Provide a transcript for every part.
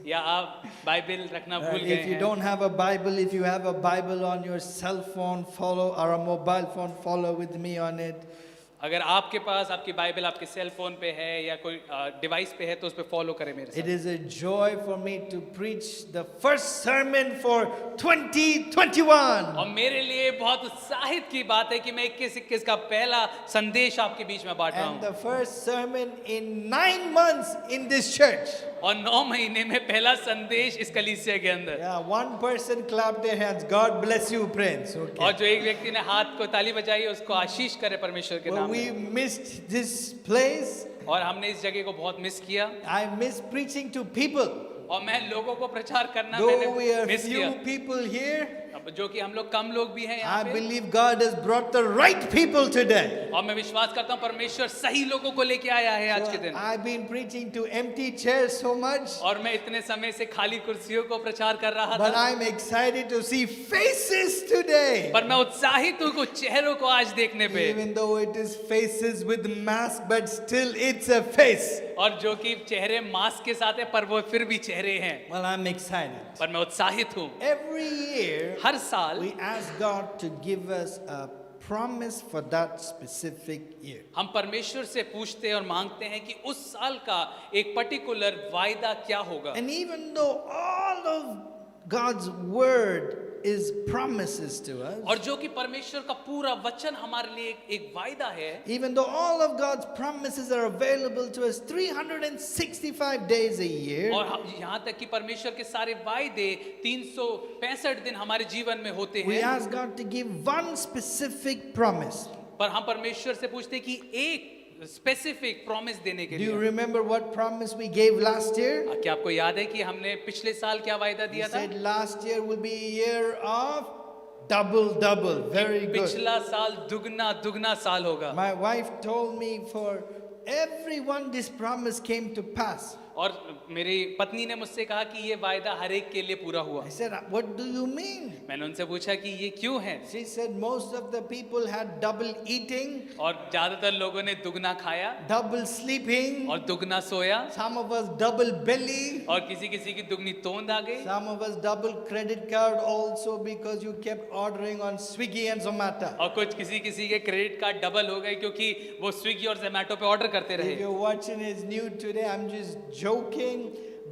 या आप बाइबल रखना भूल गए If you हैं। don't have a Bible, if you have a Bible on your cell phone, follow, or a mobile phone, follow with me on it. अगर आपके पास आपकी बाइबल आपके सेल फोन पे है या कोई डिवाइस पे है तो उस पे फॉलो करें मेरे It साथ। is a joy for me to preach the first sermon for 2021. और मेरे लिए बहुत उत्साहित की बात है कि मैं 21 का पहला संदेश आपके बीच में बांट रहा And हूँ the first sermon in 9 months in this church. और 9 महीने में पहला संदेश इस कलीसिया के अंदर। Yeah, one person clapped their hands. God bless you, Prince. और Okay. जो एक व्यक्ति ने हाथ को ताली बजाई उसको आशीष करे परमेश्वर के Well, नाम we में। missed this place. और हमने इस जगह को बहुत मिस किया I miss preaching to people. और मैं लोगों को प्रचार करना Though we मैंने are मिस किया। few people here, अब जो कि हम लोग कम लोग भी हैं यहाँ I पे believe God has brought the right people today. और मैं विश्वास करता हूँ परमेश्वर सही लोगों को लेके आया है आज के दिन। I've been preaching to empty chairs so much, और मैं इतने समय से खाली कुर्सियों को प्रचार कर रहा but था I'm excited to see faces today. पर मैं उत्साहित हूँ कुछ चेहरों को आज देखने पे। Even though it is faces with mask, but still it's a face. और जो कि चेहरे मास्क के साथ है पर वो फिर भी चेहरे हैं। Well, I'm excited. पर मैं उत्साहित हूँ। Every year, हर साल we ask God to give us a promise for that specific year. हम परमेश्वर से पूछते हैं और मांगते हैं कि उस साल का एक पर्टिकुलर वायदा क्या होगा। And even though all of God's word is promises to us, और जो कि परमेश्वर का पूरा वचन हमारे लिए एक वायदा है, even though all of God's promises are available to us 365 days a year, और हम यहाँ तक कि परमेश्वर के सारे वायदे 365 दिन हमारे जीवन में होते we हैं, ask God to give one specific promise. पर हम परमेश्वर से पूछते हैं कि एक स्पेसिफिक प्रॉमिस देने के Do you लिए। remember what promise we gave last year? क्या आपको याद है कि हमने पिछले साल क्या वायदा We दिया था? said last year will be a year of double. Very good. पिछला साल दुगना दुगना साल होगा। My wife told me for everyone this promise came to pass. और मेरी पत्नी ने मुझसे कहा कि ये वायदा हर एक के लिए पूरा हुआ। I said, what do you mean? मैंने उनसे पूछा कि ये क्यों है? She said most of the people had double eating, और ज्यादातर लोगों ने दुगना खाया double sleeping, और दुगना सोया some of us double belly, और किसी किसी की दुगनी तोंद आ गई some of us double credit card also because you kept ordering on Swiggy and Zomato. और कुछ किसी किसी के क्रेडिट कार्ड डबल हो गए क्योंकि वो स्विगी और जोमेटो पे ऑर्डर करते If रहे। you're watching is new today, I'm just joking.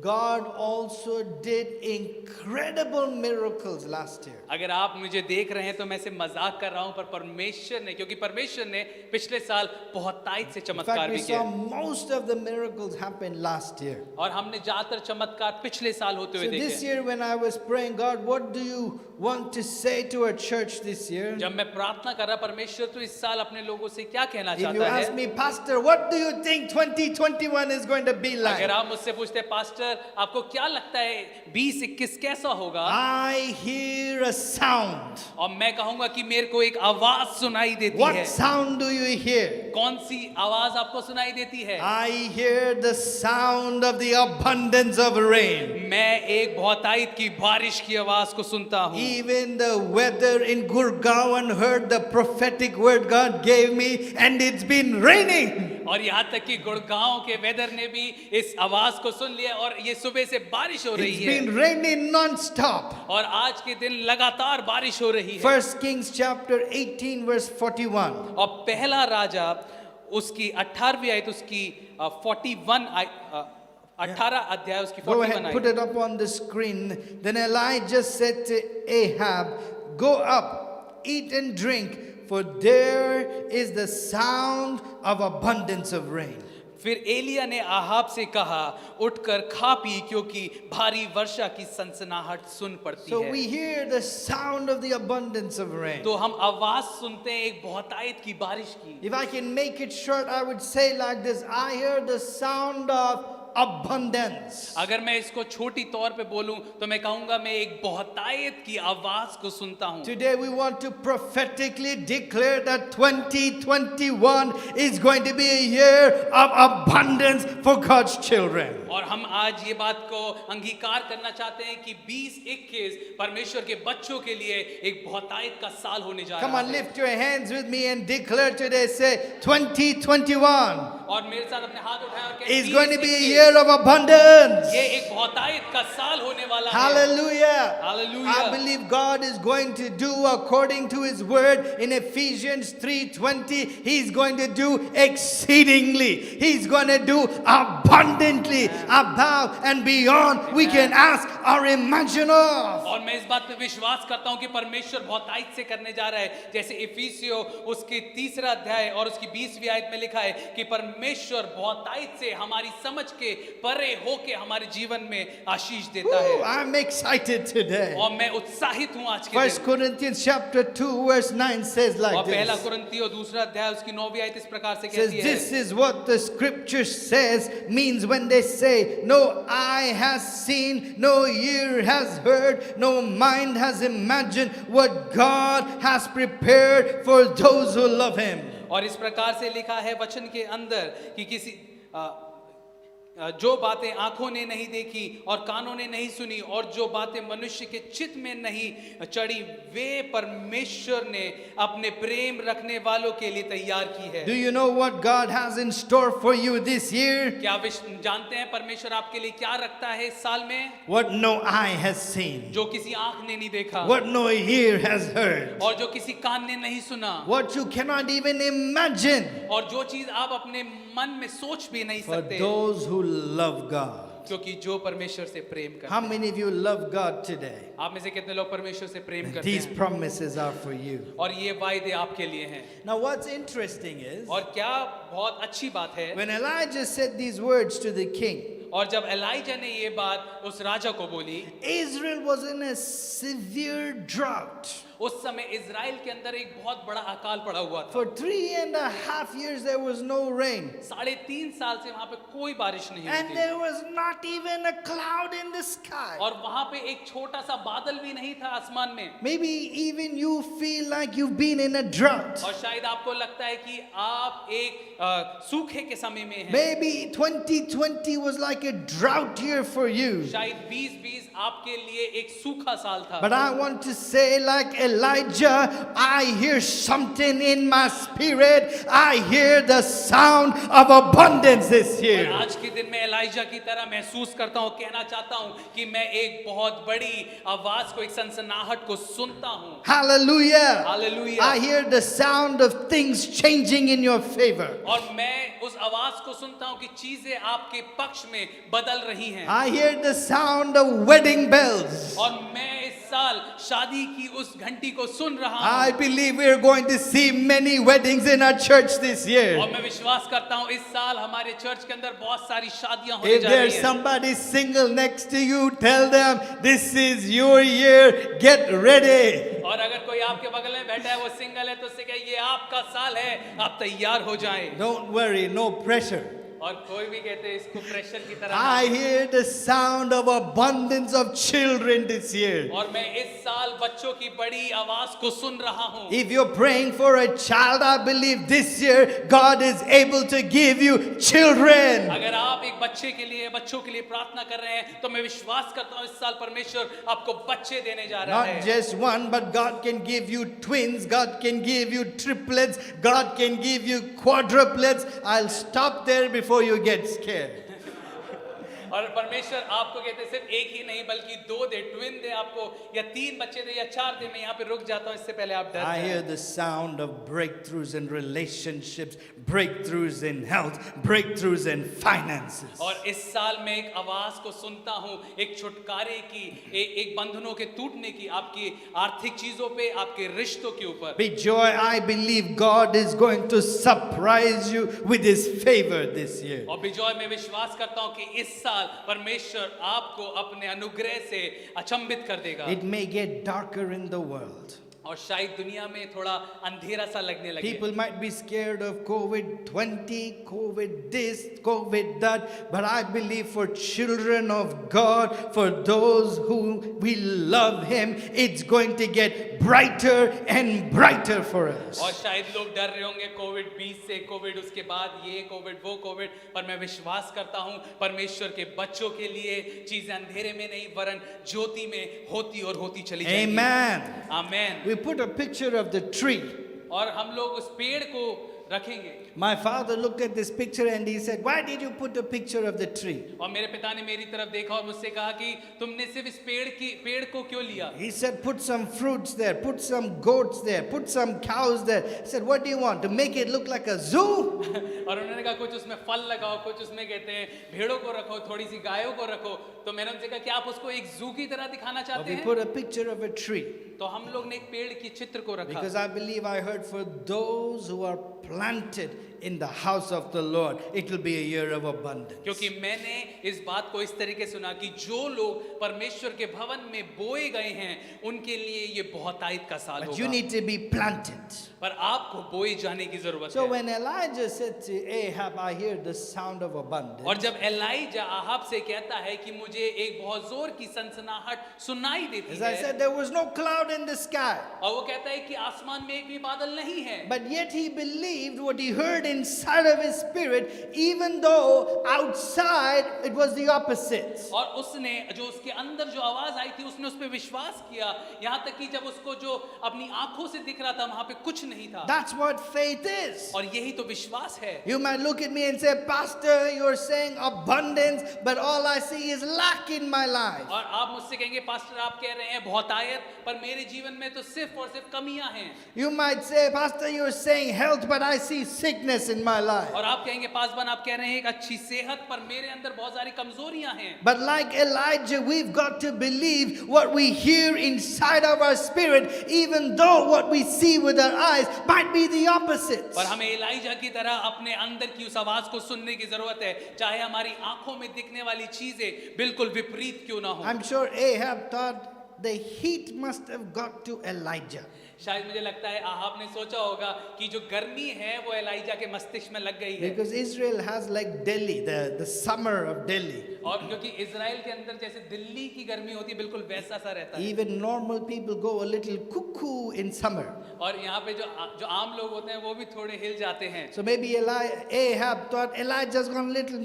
God also did incredible miracles last year. अगर आप मुझे देख रहे हैं तो मैं से मजाक कर रहा हूं पर परमेश्वर ने क्योंकि परमेश्वर ने पिछले साल बहुत तायत से In चमत्कार fact, we भी saw किया most of the miracles happen last year. और हमने ज्यादातर चमत्कार पिछले साल होते हुए So this देखे। year when I was praying, God, what do you want to say to our church this year? जब मैं प्रार्थना कर रहा परमेश्वर तो इस साल अपने लोगों से क्या कहना If you चाहता ask है? me, Pastor, what do you think 2021 is going to be like? अगर आप मुझसे पूछते पास्टर आपको क्या लगता है 2021 कैसा होगा? I hear a sound. और मैं कहूंगा कि मेरे को एक आवाज सुनाई देती What है। sound do you hear? कौन सी आवाज आपको सुनाई देती है? I hear the sound of the abundance of rain. मैं एक बहुतायत की बारिश की आवाज को सुनता हूँ। Even the weather in Gurgaon heard the prophetic word God gave me, and it's been raining. और यहाँ तक कि गुड़गांव के वेदर ने भी इस आवाज को सुन लिया और ये सुबह से बारिश हो रही It's है been raining non-stop. और आज के दिन लगातार बारिश हो रही है। 1 Kings chapter 18 verse 41. और पहला राजा उसकी 18वीं आयत उसकी 18 अध्याय उसकी Go 41 ahead, put आयत। it up on the screen. Then Elijah said to Ahab, go up, eat and drink, for there is the sound of abundance of rain. फिर एलिया ने आहाब से कहा उठकर खा पी क्योंकि भारी वर्षा की सनसनाहट सुन पड़ती So है। we hear the sound of the abundance of rain. तो हम आवाज सुनते हैं एक बहुतायत की बारिश की। If I can make it short, I would say like this. I hear the sound of abundance. अगर मैं इसको छोटी तौर पे बोलूं तो मैं कहूंगा मैं एक बहुतायत की आवाज को सुनता हूं। Today we want to prophetically declare that 2021 is going to be a year of abundance for God's children. और हम आज ये बात को अंगीकार करना चाहते हैं कि 2021 परमेश्वर के बच्चों के लिए एक बहुतायत का साल होने जा Come रहा on, है। lift your hands with me and declare today. Say 2021 और मेरे साथ अपने हाथ उठाएं और कहें is going to be a 2021 year of abundance. ये एक बहुतायत का साल होने वाला है। Hallelujah. Hallelujah. I believe God is going to do according to his word in Ephesians 3:20. He's going to do exceedingly. He's going to do abundantly, above and beyond we can ask or imagine of. और मैं इस बात पे विश्वास करता हूँ कि परमेश्वर बहुतायत से करने जा रहा है, जैसे इफिसियों उसके 3रा अध्याय और उसकी 20वीं आयत में लिखा है कि परमेश्वर बहुतायत से हमारी समझ के परे होके हमारे जीवन में आशीष देता Ooh, है। I'm excited today. और मैं उत्साहित हूँ आज के 1 दिन। Corinthians chapter 2 verse 9 says और like पहला this. कुरिन्थियों 2रा अध्याय उसकी 9वीं आयत इस प्रकार से Says कहती है, this is what the scripture says means when they say no eye has seen, no ear has heard, no mind has imagined what God has prepared for those who love him. और इस प्रकार से लिखा है वचन के अंदर कि जो बातें आंखों ने नहीं देखी और कानों ने नहीं सुनी और जो बातें मनुष्य के चित्त में नहीं चढ़ी वे परमेश्वर ने अपने प्रेम रखने वालों के लिए तैयार की है। Do you know what God has in store for you this year? क्या आप जानते हैं परमेश्वर आपके लिए क्या रखता है इस साल में? What no eye has seen, जो किसी आंख ने नहीं देखा what no ear has heard, और जो किसी कान ने नहीं सुना what you cannot even imagine और जो चीज आप अपने मन में सोच भी नहीं for सकते, those who love God. क्योंकि जो परमेश्वर से प्रेम करते How हैं। many of you love God today? आप में से कितने लोग परमेश्वर से प्रेम करते These हैं? promises are for you. और ये वायदे आपके लिए हैं। Now, what's interesting is और क्या बहुत अच्छी बात है, when Elijah said these words to the king, और जब एलाइजा ने ये बात उस राजा को बोली, Israel was in a severe drought. उस समय इजराइल के अंदर एक बहुत बड़ा अकाल पड़ा हुआ था। For 3.5 years, there was no rain. 3.5 साल से वहां पे कोई बारिश नहीं हुई And थी there was not even a cloud in the sky. और वहां पे एक छोटा सा बादल भी नहीं था आसमान में। Maybe even you feel like you've been in a drought. और शायद आपको लगता है कि आप एक सूखे के समय में हैं। Maybe 2020 was like a drought year for you. शायद 2020 आपके लिए एक सूखा साल था। But I want to say, like Elijah, I hear something in my spirit. I hear the sound of abundance this और year. आज के दिन में एलाइजा की तरह महसूस करता हूँ, कहना चाहता हूँ कि मैं एक बहुत बड़ी आवाज को, एक सनसनाहट को सुनता हूँ। Hallelujah. Hallelujah. I hear the sound of things changing in your favor. और मैं उस आवाज को सुनता हूँ कि चीजें आपके पक्ष में बदल रही हैं। I hear the sound of wedding bells. और मैं इस साल शादी की उस घंटी को सुन रहा I हूँ। believe we're going to see many weddings in our church this year. और मैं विश्वास करता हूँ इस साल हमारे चर्च के अंदर बहुत सारी शादियां होने If जा रही there's हैं। somebody single next to you, tell them this is your year. Get ready. और अगर कोई आपके बगल में बैठा है वो सिंगल है तो उससे कहे ये आपका साल है, आप तैयार हो जाएं। Don't worry, no pressure. और कोई भी कहते हैं इसको प्रेशर की तरह I hear the sound of abundance of children this year. और मैं इस साल बच्चों की बड़ी आवाज को सुन रहा हूँ। If you're praying for a child, I believe this year God is able to give you children. अगर आप एक बच्चों के लिए प्रार्थना कर रहे हैं तो मैं विश्वास करता हूँ इस साल परमेश्वर आपको बच्चे देने जा रहा Not है। just one, but God can give you twins, God can give you triplets, God can give you quadruplets. I'll stop there before you get scared. और परमेश्वर आपको कहते हैं सिर्फ एक ही नहीं बल्कि 2 दे, ट्विन दे आपको, या 3 बच्चे दे या 4 दे। मैं यहाँ पे रुक जाता हूँ, इससे पहले आप डर I hear जाएं। the sound of breakthroughs in relationships, breakthroughs in health, breakthroughs in finances. और इस साल में एक आवाज को सुनता हूँ, एक छुटकारे की, एक बंधनों के टूटने की, आपकी आर्थिक चीजों पे, आपके रिश्तों के ऊपर। Big joy, I believe God is going to surprise you with His favor this year. और बिजॉय में विश्वास करता हूँ कि इस साल परमेश्वर आपको अपने अनुग्रह से अचंभित कर देगा। It may get darker in the world. और शायद दुनिया में थोड़ा अंधेरा सा लगने लगे। People might be scared of COVID-20, COVID this, COVID that, but I believe for children of God, for those who will love Him, it's going to get brighter and brighter for us. और शायद लोग डर रहे होंगे Covid 20 से, Covid उसके बाद ये कोविड वो कोविड, पर मैं विश्वास करता हूँ परमेश्वर के बच्चों के लिए चीजें अंधेरे में नहीं वरन ज्योति में होती और होती चली जाएंगी। Amen. Amen. We put a picture of the tree. और हम लोग उस पेड़ को रखेंगे। My father looked at this picture and he said, "Why did you put a picture of the tree?" और मेरे पिता ने मेरी तरफ देखा और मुझसे कहा कि तुमने सिर्फ इस पेड़ को क्यों लिया? He said, "Put some fruits there, put some goats there, put some cows there." He said, "What do you want? To make it look like a zoo?" और उन्होंने कहा कुछ उसमें फल लगाओ, कुछ उसमें कहते हैं भेड़ों को रखो, थोड़ी सी गायों को रखो। तो मैंने उनसे कहा कि आप उसको एक जू की तरह दिखाना But चाहते we हैं? put a picture of a tree तो हम लोग ने एक पेड़ की चित्र को रखा because I believe I heard for those who are planted in the house of the Lord, it will be a year of abundance. क्योंकि मैंने इस बात को इस तरीके सुना कि जो लोग परमेश्वर के भवन में बोए गए हैं उनके लिए ये बहुतायत का साल But you होगा। need to be planted. पर आपको बोए जाने की जरूरत So है। when Elijah said to Ahab, "I hear the sound of abundance," और जब एलाइजा आहाब से कहता है कि मुझे एक बहुत जोर की सनसनाहट सुनाई देती as I है, said, there was no cloud in the sky. और वो कहता है कि आसमान में एक भी बादल नहीं है, But yet he believed what he heard inside of his spirit, even though outside it was the opposite. और उसने जो उसके अंदर जो आवाज आई थी उसने उस पर विश्वास किया, यहाँ तक कि जब उसको जो अपनी आंखों से दिख रहा था वहां पे कुछ नहीं था। That's what faith is. और यही तो विश्वास है। You might look at me and say, "Pastor, you're saying abundance, but all I see is lack in my life." और आप मुझसे कहेंगे पास्टर आप कह रहे हैं बहुतायत, पर मेरे जीवन में तो सिर्फ और सिर्फ कमियां हैं। You might say, "Pastor, you're saying health, but I see sickness in my life." और आप कहेंगे पासवान आप कह रहे हैं एक अच्छी सेहत, पर मेरे अंदर बहुत सारी कमजोरियां हैं। But like Elijah, we've got to believe what we hear inside of our spirit, even though what we see with our eyes might be the opposite. पर हमें एलाइजा की तरह अपने अंदर की उस आवाज को सुनने की जरूरत है, चाहे हमारी आंखों में दिखने वाली चीजें बिल्कुल विपरीत क्यों ना हो। I'm sure Ahab thought the heat must have got to Elijah. शायद मुझे लगता है आहाब ने सोचा होगा कि जो गर्मी है वो एलाइजा के मस्तिष्क में लग गई है। Because Israel has like Delhi, the summer of Delhi. और क्योंकि इजराइल के अंदर जैसे दिल्ली की गर्मी होती है बिल्कुल वैसा सा रहता है। Even normal people go a little cuckoo in summer. और यहाँ पे जो आम लोग होते हैं वो भी थोड़े हिल जाते हैं। So maybe Ahab thought Elijah's gone a little,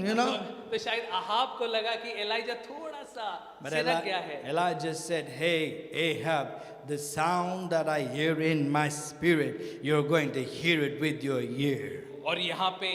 you know. तो शायद आहाब को लगा कि एलाइजा थोड़ा सा But सिरक गया है। Elijah said, "Hey, Ahab, the sound that I hear in my spirit, you're going to hear it with your ear." और यहाँ पे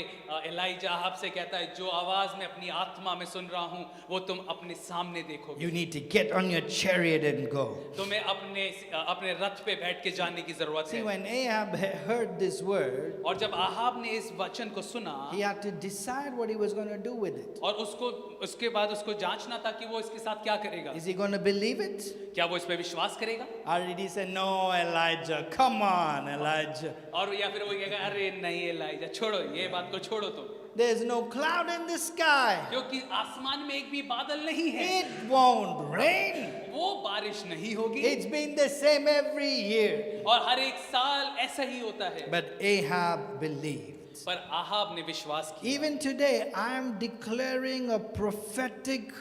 एलाइजा आहाब से कहता है जो आवाज मैं अपनी आत्मा में सुन रहा हूँ वो तुम अपने सामने देखोगे। You need to get on your chariot and go. तुम्हें अपने रथ पे बैठ के जाने की जरूरत See, है। when Ahab heard this word, और जब आहाब ने इस वचन को सुना he had to decide what he was going to do with it. और उसके बाद उसको जांचना था कि वो इसके साथ क्या करेगा। Is he going to believe it? क्या वो इस पे विश्वास करेगा? Or did he say, "No, Elijah, come on, Elijah. और या फिर वो कहेगा अरे नहीं एलाइजा छोड़ो, ये बात को छोड़ो तुम, There's no cloud in the sky. क्योंकि आसमान में एक भी बादल नहीं है, It won't rain. वो बारिश नहीं होगी। It's been the same every year." और हर एक साल ऐसा ही होता है। But Ahab believed. पर आहाब ने विश्वास किया। Even today, I am declaring a prophetic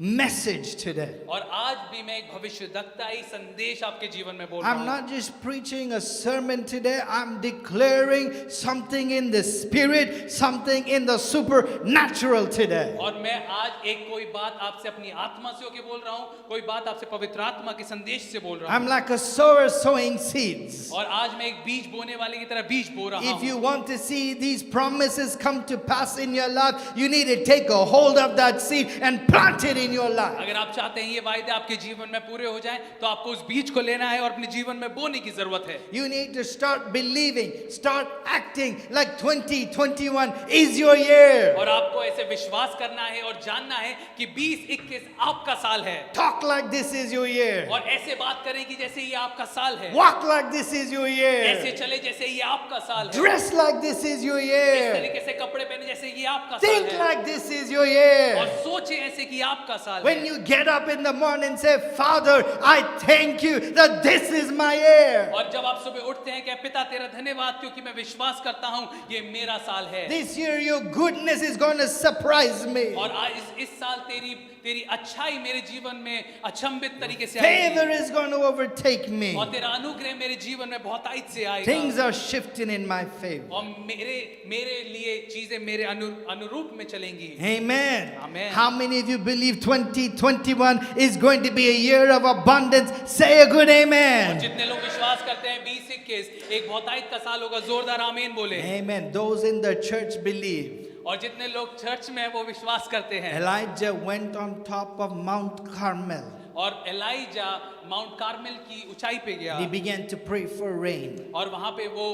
message today. और आज भी मैं एक भविष्यद्वक्ताई संदेश आपके जीवन में बोल रहा I'm हूँ। not just preaching a sermon today, I'm declaring something in the spirit, something in the supernatural today. और मैं आज एक कोई बात आपसे अपनी आत्मा से होके बोल रहा हूँ, कोई बात आपसे पवित्र आत्मा के संदेश से बोल रहा I'm हूँ। like a sower sowing seeds. और आज मैं एक बीज बोने वाले की तरह बीज बो रहा If you हूँ। want to see these promises come to pass in your life, you need to take a hold of that seed and plant it in your life. अगर आप चाहते हैं ये वायदे आपके जीवन में पूरे हो जाएं, तो आपको उस बीज को लेना है और अपने जीवन में बोने की जरूरत है। You need to start believing, start acting like 2021 is your year. और आपको ऐसे विश्वास करना है और जानना है कि 2021 आपका साल है। Talk like this is your year. और ऐसे बात करें कि जैसे ये आपका साल है। Walk like this is your ऐसे year. चले जैसे ये आपका साल है। Dress like this is your इस year. तरीके से कपड़े पहने जैसे ये आपका साल Think है। like this is your और year. सोचे ऐसे कि आपका साल When है। you get up in the morning and say, "Father, I thank you that this is my year. और जब आप सुबह उठते हैं कि पिता तेरा धन्यवाद क्योंकि मैं विश्वास करता हूँ ये मेरा साल है। This year your goodness is going to surprise me." और आज इस साल तेरी तेरी अच्छाई मेरे जीवन में अचंभित तरीके से आएगी Favor is going to overtake me. और तेरा अनुग्रह मेरे जीवन में बहुतायत से आएगा Things are shifting in my favor. और मेरे लिए चीजें मेरे अनुरूप में चलेंगी Amen. Amen. How many of you believe 2021 is going to be a year of abundance? Say a good और amen. जितने लोग विश्वास करते हैं 2021 एक बहुतायत का साल होगा जोरदार आमीन बोले Amen. Those in the church believe. और जितने लोग चर्च में हैं वो विश्वास करते हैं Elijah went on top of Mount Carmel. और एलाइजा माउंट कार्मेल की ऊंचाई पे गया He began to pray for rain. और वहां पे वो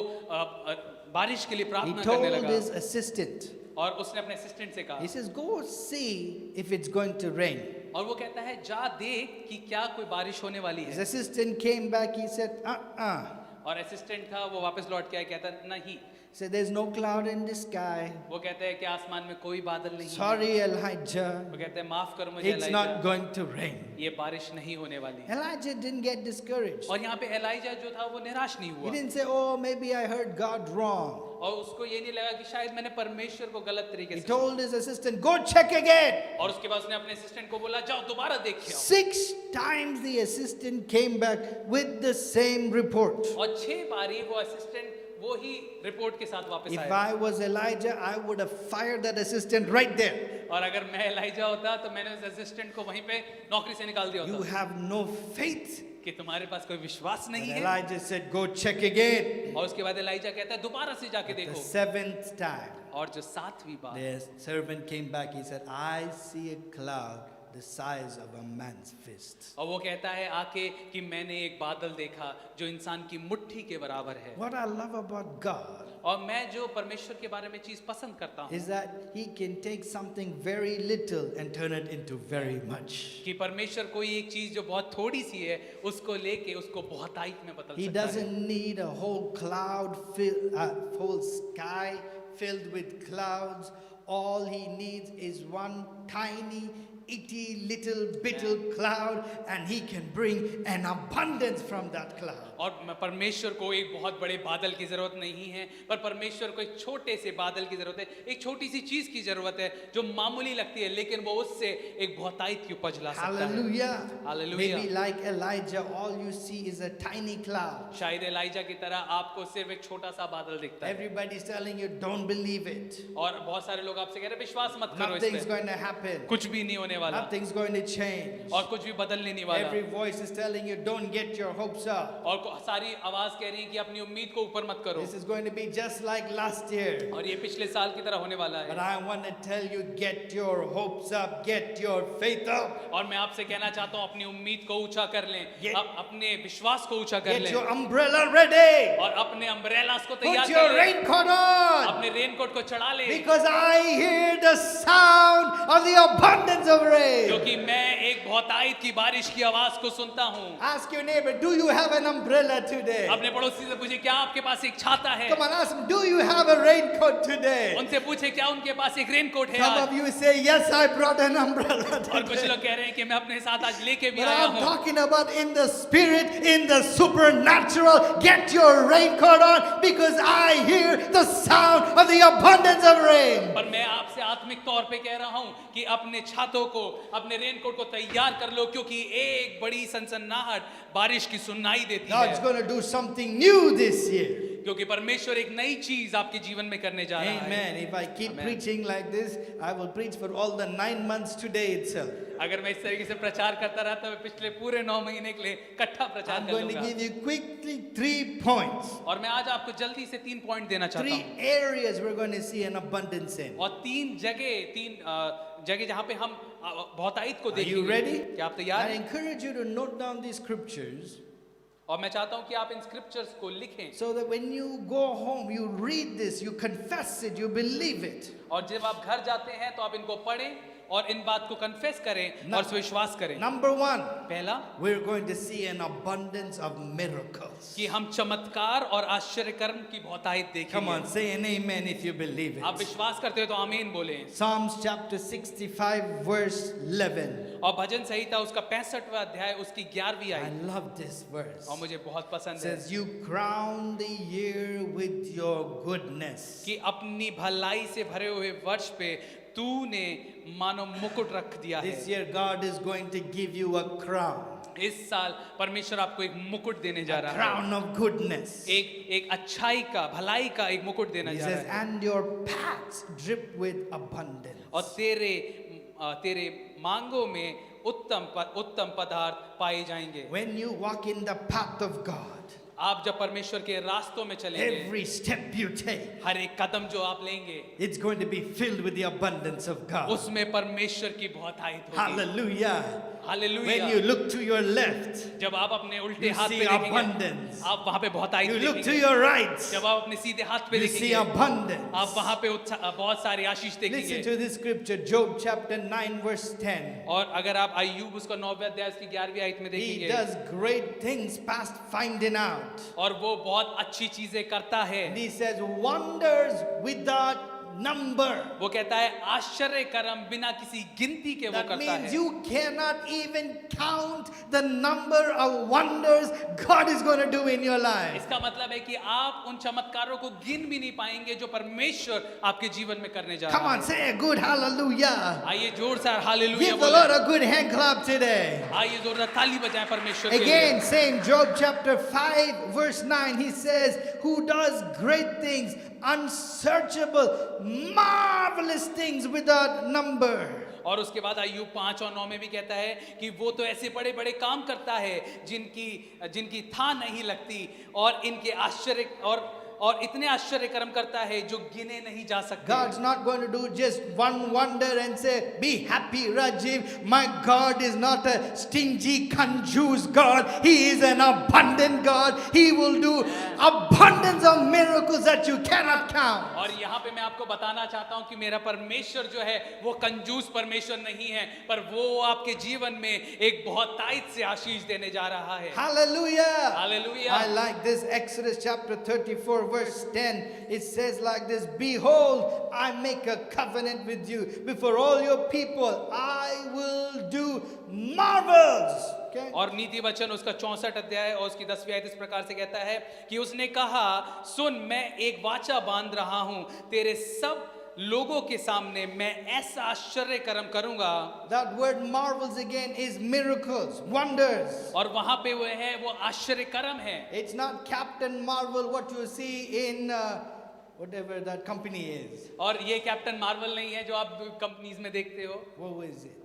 बारिश के लिए He प्रार्थना करने told लगा his assistant, और उसने अपने असिस्टेंट से he कहा says, go see if it's going to rain. और वो कहता है जा देख कि क्या कोई बारिश होने वाली His है assistant came back, he said, और असिस्टेंट था वो वापस लौट के आया कहता नहीं He said, there's no cloud in the sky. वो कहते हैं कि आसमान में कोई बादल नहीं है Sorry, Elijah, वो कहते हैं माफ करो मुझे it's not Eliza going to rain. ये बारिश नहीं होने वाली है Elijah didn't get discouraged. और यहाँ पे एलाइजा जो था वो निराश नहीं He हुआ didn't say, oh, maybe I heard God wrong. और उसको ये नहीं लगा कि शायद मैंने परमेश्वर को गलत तरीके He से told his assistant, go check again. और उसके बाद उसने अपने असिस्टेंट को बोला जाओ दोबारा देख के आओ 6 times the assistant came back with the same report. और 6 बारी वो असिस्टेंट वो ही रिपोर्ट के साथ वापस If आया I was Elijah, I would have fired that assistant right there. और अगर मैं एलाइजा होता तो मैंने उस असिस्टेंट को वहीं पे नौकरी से निकाल दिया You होता have no faith. कि तुम्हारे पास कोई विश्वास नहीं And है Elijah said, go check again. और उसके बाद एलाइजा कहता है दोबारा से जाके The देखो 7th time, और जो 7वीं बार the servant came back. He said, I see a cloud the size of a man's fist. और वो कहता है आके कि मैंने एक बादल देखा जो इंसान की मुट्ठी के बराबर है What I love about God और मैं जो परमेश्वर के बारे में चीज पसंद करता हूँ is that He can take something very little and turn it into very much. कि परमेश्वर कोई एक चीज जो बहुत थोड़ी सी है उसको लेके उसको बहुतायत में बदल He सकता है doesn't need a whole whole sky filled with clouds. All He needs is one tiny, itty little bittle cloud, and He can bring an abundance from that cloud. और परमेश्वर को एक बहुत बड़े बादल की जरूरत नहीं है पर परमेश्वर को एक छोटे से बादल की जरूरत है एक छोटी सी चीज की जरूरत है जो मामूली लगती है लेकिन वो उससे एक बहुतायत की उपज ला सकता है Hallelujah. Hallelujah. Maybe like Elijah, all you see is a tiny cloud. शायद एलाइजा की तरह आपको सिर्फ एक छोटा सा बादल दिखता है Everybody's telling you, don't believe it. और बहुत सारे लोग आपसे कह रहे हैं विश्वास मत करो इस Nothing's पे going to happen. कुछ भी नहीं होने वाला Nothing's going to change. और कुछ भी बदलने नहीं वाला Every voice is telling you, don't get your hopes up. और सारी आवाज कह रही है कि अपनी उम्मीद को ऊपर मत करो This is going to be just like last year. और ये पिछले साल की तरह होने वाला But है I want to tell you, get your hopes up, get your faith up, और मैं आपसे कहना चाहता हूँ अपनी उम्मीद को ऊंचा कर लें Get- अपने विश्वास को ऊंचा कर get लें your umbrella ready, और अपने अम्ब्रेलास को तैयार put कर your लें raincoat on, अपने रेनकोट को चढ़ा लें because I hear the sound of the abundance of rain. क्योंकि मैं एक बहुतायत की बारिश की आवाज को सुनता हूँ Ask your neighbor, do you have an umbrella today? अपने पड़ोसी से पूछे क्या आपके पास एक छाता है Come on, ask him, do you have a raincoat today? उनसे पूछे क्या उनके पास एक रेनकोट है Some आज of you say, yes, I brought an umbrella और कुछ today. लोग कह रहे हैं कि मैं अपने साथ आज लेके भी But आया I'm हूँ talking about in the spirit, in the supernatural. Get your raincoat on because I hear the sound of the abundance of rain. पर मैं आपसे आत्मिक तौर पे कह रहा हूँ कि अपने छातों को अपने रेनकोट को तैयार कर लो क्योंकि एक बड़ी सनसनाहट बारिश की सुनाई देती God's है going to do something new this year. क्योंकि परमेश्वर एक नई चीज आपके जीवन में करने जा रहा है Amen. If I keep Amen. preaching like this, I will preach for all the 9 months today itself. अगर मैं इस तरीके से प्रचार करता रहा तो मैं पिछले पूरे 9 महीने के लिए इकट्ठा प्रचार I'm कर going to लूंगा give you quickly 3 points. और मैं आज आपको जल्दी से 3 पॉइंट देना चाहता 3 हूँ areas we're going to see an abundance in. और 3 जगह जहाँ पे हम बहुतायत को Are you देखेंगे ready? क्या आप तैयार I हैं encourage you to note down these scriptures और मैं चाहता हूँ कि आप इन स्क्रिप्चर्स को लिखें so that when you go home, you read this, you confess it, you believe it. और जब आप घर जाते हैं तो आप इनको पढ़ें और इन बात को कन्फेस करें और विश्वास करें Number 1, पहला we're going to see an abundance of miracles. कि हम चमत्कार और आश्चर्यकर्म की बहुतायत Come on, देखेंगे say an amen if you believe आप it. विश्वास करते हो तो आमीन बोलें Psalms chapter 65, verse 11. और भजन संहिता उसका 65वां अध्याय उसकी 11वीं I आयत, love this verse. और मुझे बहुत It पसंद है says, You crown the year with your goodness. कि अपनी भलाई से भरे हुए वर्ष पे तूने मानो मुकुट रख दिया This है। year, God is going to give you a crown. इस साल परमेश्वर आपको एक मुकुट देने जा A रहा है, crown of goodness. एक अच्छाई का, भलाई का एक मुकुट देना He जा says, रहा है। and your paths drip with abundance. और तेरे मांगों में उत्तम पदार्थ पाए जाएंगे। When you walk in the path of God, आप जब परमेश्वर के रास्तों में चलेंगे, every step you take, हर एक कदम जो आप लेंगे it's going to be filled with the abundance of God. उसमें परमेश्वर की बहुतायत होगी। Hallelujah. When you hallelujah. look to your left, जब आप अपने उल्टे you हाथ see पे देखेंगे, abundance. आप वहां पे बहुतायत You look to देखेंगे। your right, जब आप अपने सीधे हाथ पे you see देखेंगे, abundance. आप वहां पे बहुत सारी आशीष Listen देखेंगे। to this scripture, Job chapter 9, verse 10. और अगर आप अय्यूब उसका 9वें अध्याय उसकी 11वीं आयत में He देखेंगे, does great things past finding out. और वो बहुत अच्छी चीजें करता है। And he says, wonders without number. वो कहता है आश्चर्य कर्म बिना किसी गिनती के वो That करता means है। you cannot even count the number of wonders God is going to do in your life. इसका मतलब है कि आप उन चमत्कारों को गिन भी नहीं पाएंगे जो परमेश्वर आपके जीवन में करने जा Come रहा on, है। say a good hallelujah. आइए जोर से हालेलुया Give the बोलें। Lord a good hand clap today. आइए जोरदार ताली बजाएं परमेश्वर के लिए। Again, same Job chapter 5, verse 9, he says, Who does great things, unsearchable, marvelous things without number. और उसके बाद अय्यूब 5 और 9 में भी कहता है कि वो तो ऐसे बड़े बड़े काम करता है जिनकी था नहीं लगती, और इनके आश्चर्य और इतने आश्चर्य कर्म करता है जो गिने नहीं जा सकते। God's not going to do just one wonder and say, Be happy, Rajiv. My God is not a stingy, confused God. He is an abundant God. He will do abundance of miracles that you cannot count. और यहाँ पे मैं आपको बताना चाहता हूँ कि मेरा परमेश्वर जो है वो कंजूस परमेश्वर नहीं है, पर वो आपके जीवन में एक बहुतायत से आशीष देने जा रहा है। Hallelujah. Hallelujah. I like this Exodus chapter 34 verse 10. It says like this, Behold, I make a covenant with you before all your people. I will do marvels. Okay? और नीति वचन उसका 64 अध्याय और उसकी 10वीं आयत इस प्रकार से कहता है कि उसने कहा, सुन मैं एक वाचा बांध रहा हूं, तेरे सब लोगों के सामने मैं ऐसा आश्चर्य कर्म करूंगा। That word marvels again is miracles, wonders. और वहां पे वो है, वो आश्चर्य कर्म है। It's not Captain Marvel, what you see in whatever that company is. और ये कैप्टन मार्वल नहीं है जो आप कंपनीज में देखते हो। What is it?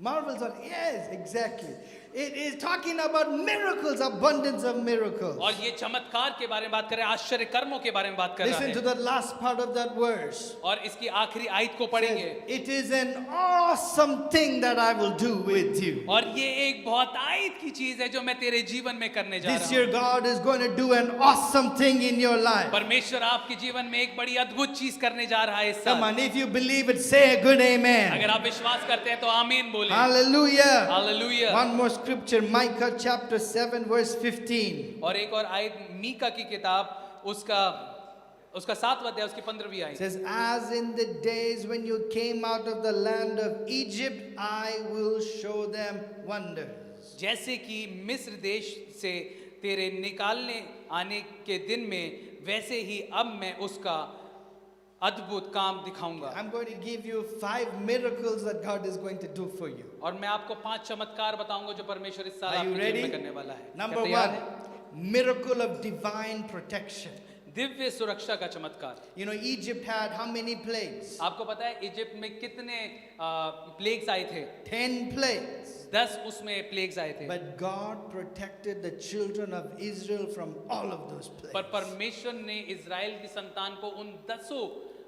Marvels are, yes, exactly. It is talking about miracles, abundance of miracles. और ये चमत्कार के बारे में बात कर रहे हैं, आश्चर्य कर्मों के बारे में बात कर रहा Listen to है। the last part of that verse. और इसकी आखिरी आयत को पढ़ेंगे। It is an awesome thing that I will do with you. और ये एक बहुत आयत की चीज है जो मैं तेरे जीवन में करने जा This रहा year हूँ। God is going to do an awesome thing in your life. परमेश्वर आपके जीवन में एक बड़ी अद्भुत चीज करने जा रहा है इस Come साल। on, if you believe it, say a good amen. अगर आप विश्वास करते हैं तो आमीन बोले। Hallelujah. Hallelujah. One more scripture, Micah chapter 7 verse 15. और एक और आयत मीका की किताब उसका 7वां अध्याय उसकी 15वीं It आयत। says, As in the days when you came out of the land of Egypt, I will show them wonders. जैसे कि मिस्र देश से तेरे निकालने आने के दिन में, वैसे ही अब मैं उसका अद्भुत काम दिखाऊंगा। I'm going to give you 5 miracles that God is going to do for you. और मैं आपको 5 चमत्कार बताऊंगा जो परमेश्वर इस साल Are you आपके जीवन ready? में करने वाला है। Number क्या तैयार 1, है? miracle of divine protection. Divya सुरक्षा का चमत्कार। You know, Egypt had how many plagues? आपको पता है इजिप्ट में कितने प्लेग्स आए थे? 10 plagues. 10 उसमें प्लेग्स आए थे। But God protected the children of Israel from all of those plagues. पर परमेश्वर ने इज़राइल की संतान को उन 10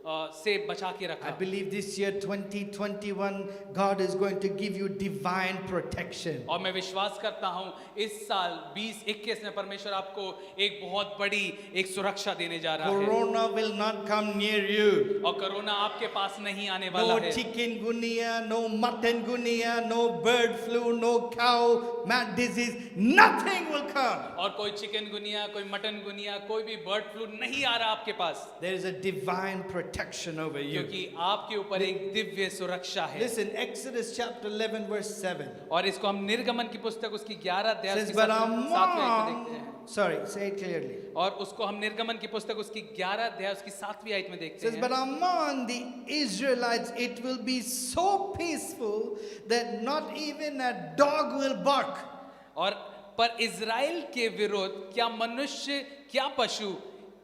से बचा के रखा। I believe this year 2021 God is going to give you divine protection. और मैं विश्वास करता हूँ इस साल 2021 में परमेश्वर आपको एक बहुत बड़ी एक सुरक्षा देने जा रहा है। Corona will not come near you. और कोरोना आपके पास नहीं आने वाला No है। chikungunya, no muttongunya, no bird flu, no cow, mad disease, nothing will come. और कोई चिकनगुनिया, कोई मटन गुनिया, कोई भी बर्ड फ्लू नहीं आ रहा आपके पास। There is a divine protection protection over you. क्योंकि आपके ऊपर एक दिव्य सुरक्षा है। Listen, Exodus chapter 11 verse 7. और इसको हम निर्गमन की पुस्तक उसकी 11 अध्याय Says, उसकी but 7वें आयत में देखते हैं। among, sorry, say it clearly. और उसको हम निर्गमन की पुस्तक उसकी 11 अध्याय उसकी 7वीं आयत में देखते Says, हैं। but among the Israelites it will be so peaceful that not even a dog will bark. और पर इज़राइल के विरुद्ध क्या मनुष्य क्या पशु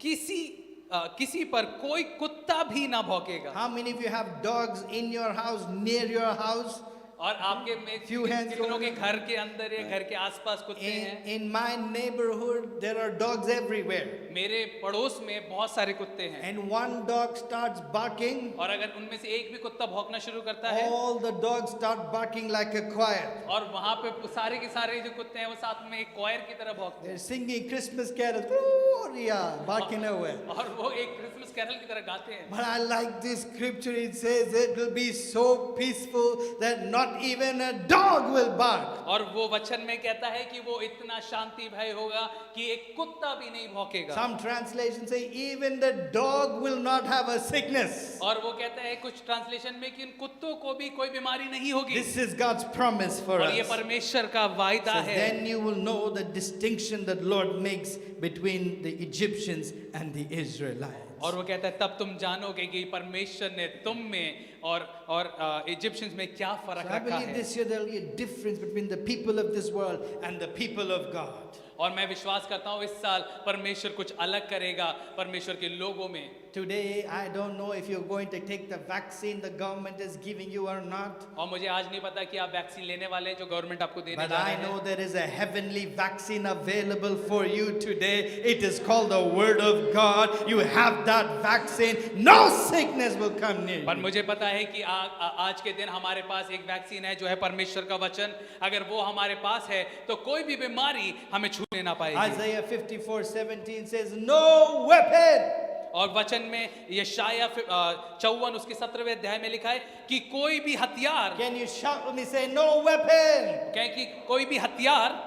किसी पर कोई कुत्ता भी ना भौंकेगा। How many of you have dogs in your house, near your house? और आपके में Few hands कितनों के over. घर के अंदर या घर के आसपास कुत्ते हैं। In my neighborhood, there are dogs everywhere. मेरे पड़ोस में बहुत सारे कुत्ते हैं। And one dog starts barking, और अगर उनमें से एक भी कुत्ता भौंकना शुरू करता है all the dogs start barking like a choir. और वहां पे सारे के सारे जो कुत्ते हैं वो साथ में एक क्वायर की तरह भौंकते They're singing Christmas carols, Gloria, barking away. हैं और वो एक क्रिसमस कैरल की तरह गाते हैं। But I like this scripture. It says it will be so peaceful that not even a dog will bark. और वो वचन में कहता है कि वो इतना शांति भय होगा कि एक कुत्ता भी नहीं भौंकेगा। Some translations say even the dog will not have a sickness. और वो कहता है कुछ ट्रांसलेशन में कि इन कुत्तों को भी कोई बीमारी नहीं होगी। This is God's promise for और ये us. परमेश्वर का वायदा So है। then you will know the distinction that Lord makes between the Egyptians and the Israelites. और वो कहता है तब तुम जानोगे कि परमेश्वर ने तुम में और इजिप्शियंस में क्या So फर्क I रखा believe है। this year there will be a difference between the people of this world and the people of God. और मैं विश्वास करता हूँ इस साल परमेश्वर कुछ अलग करेगा परमेश्वर के लोगों में। Today, I don't know if you're going to take the vaccine the government is giving you or not. और मुझे आज नहीं पता कि आप वैक्सीन लेने वाले हैं जो गवर्नमेंट आपको देने But जा I रहे know हैं। there is a heavenly vaccine available for you today. It is called the Word of God. You have that vaccine. No sickness will come near पर you. मुझे पता है कि आज के दिन हमारे पास एक वैक्सीन है जो है परमेश्वर का वचन। अगर वो हमारे पास है तो कोई भी बीमारी हमें छूने ना पाएगी। Isaiah 54:17 says, no weapon. और वचन में यशाया 54 उसके 17वें अध्याय में लिखा है कि कोई भी हथियार Can you shout with me? Say, no weapon. कहे कि कोई भी हथियार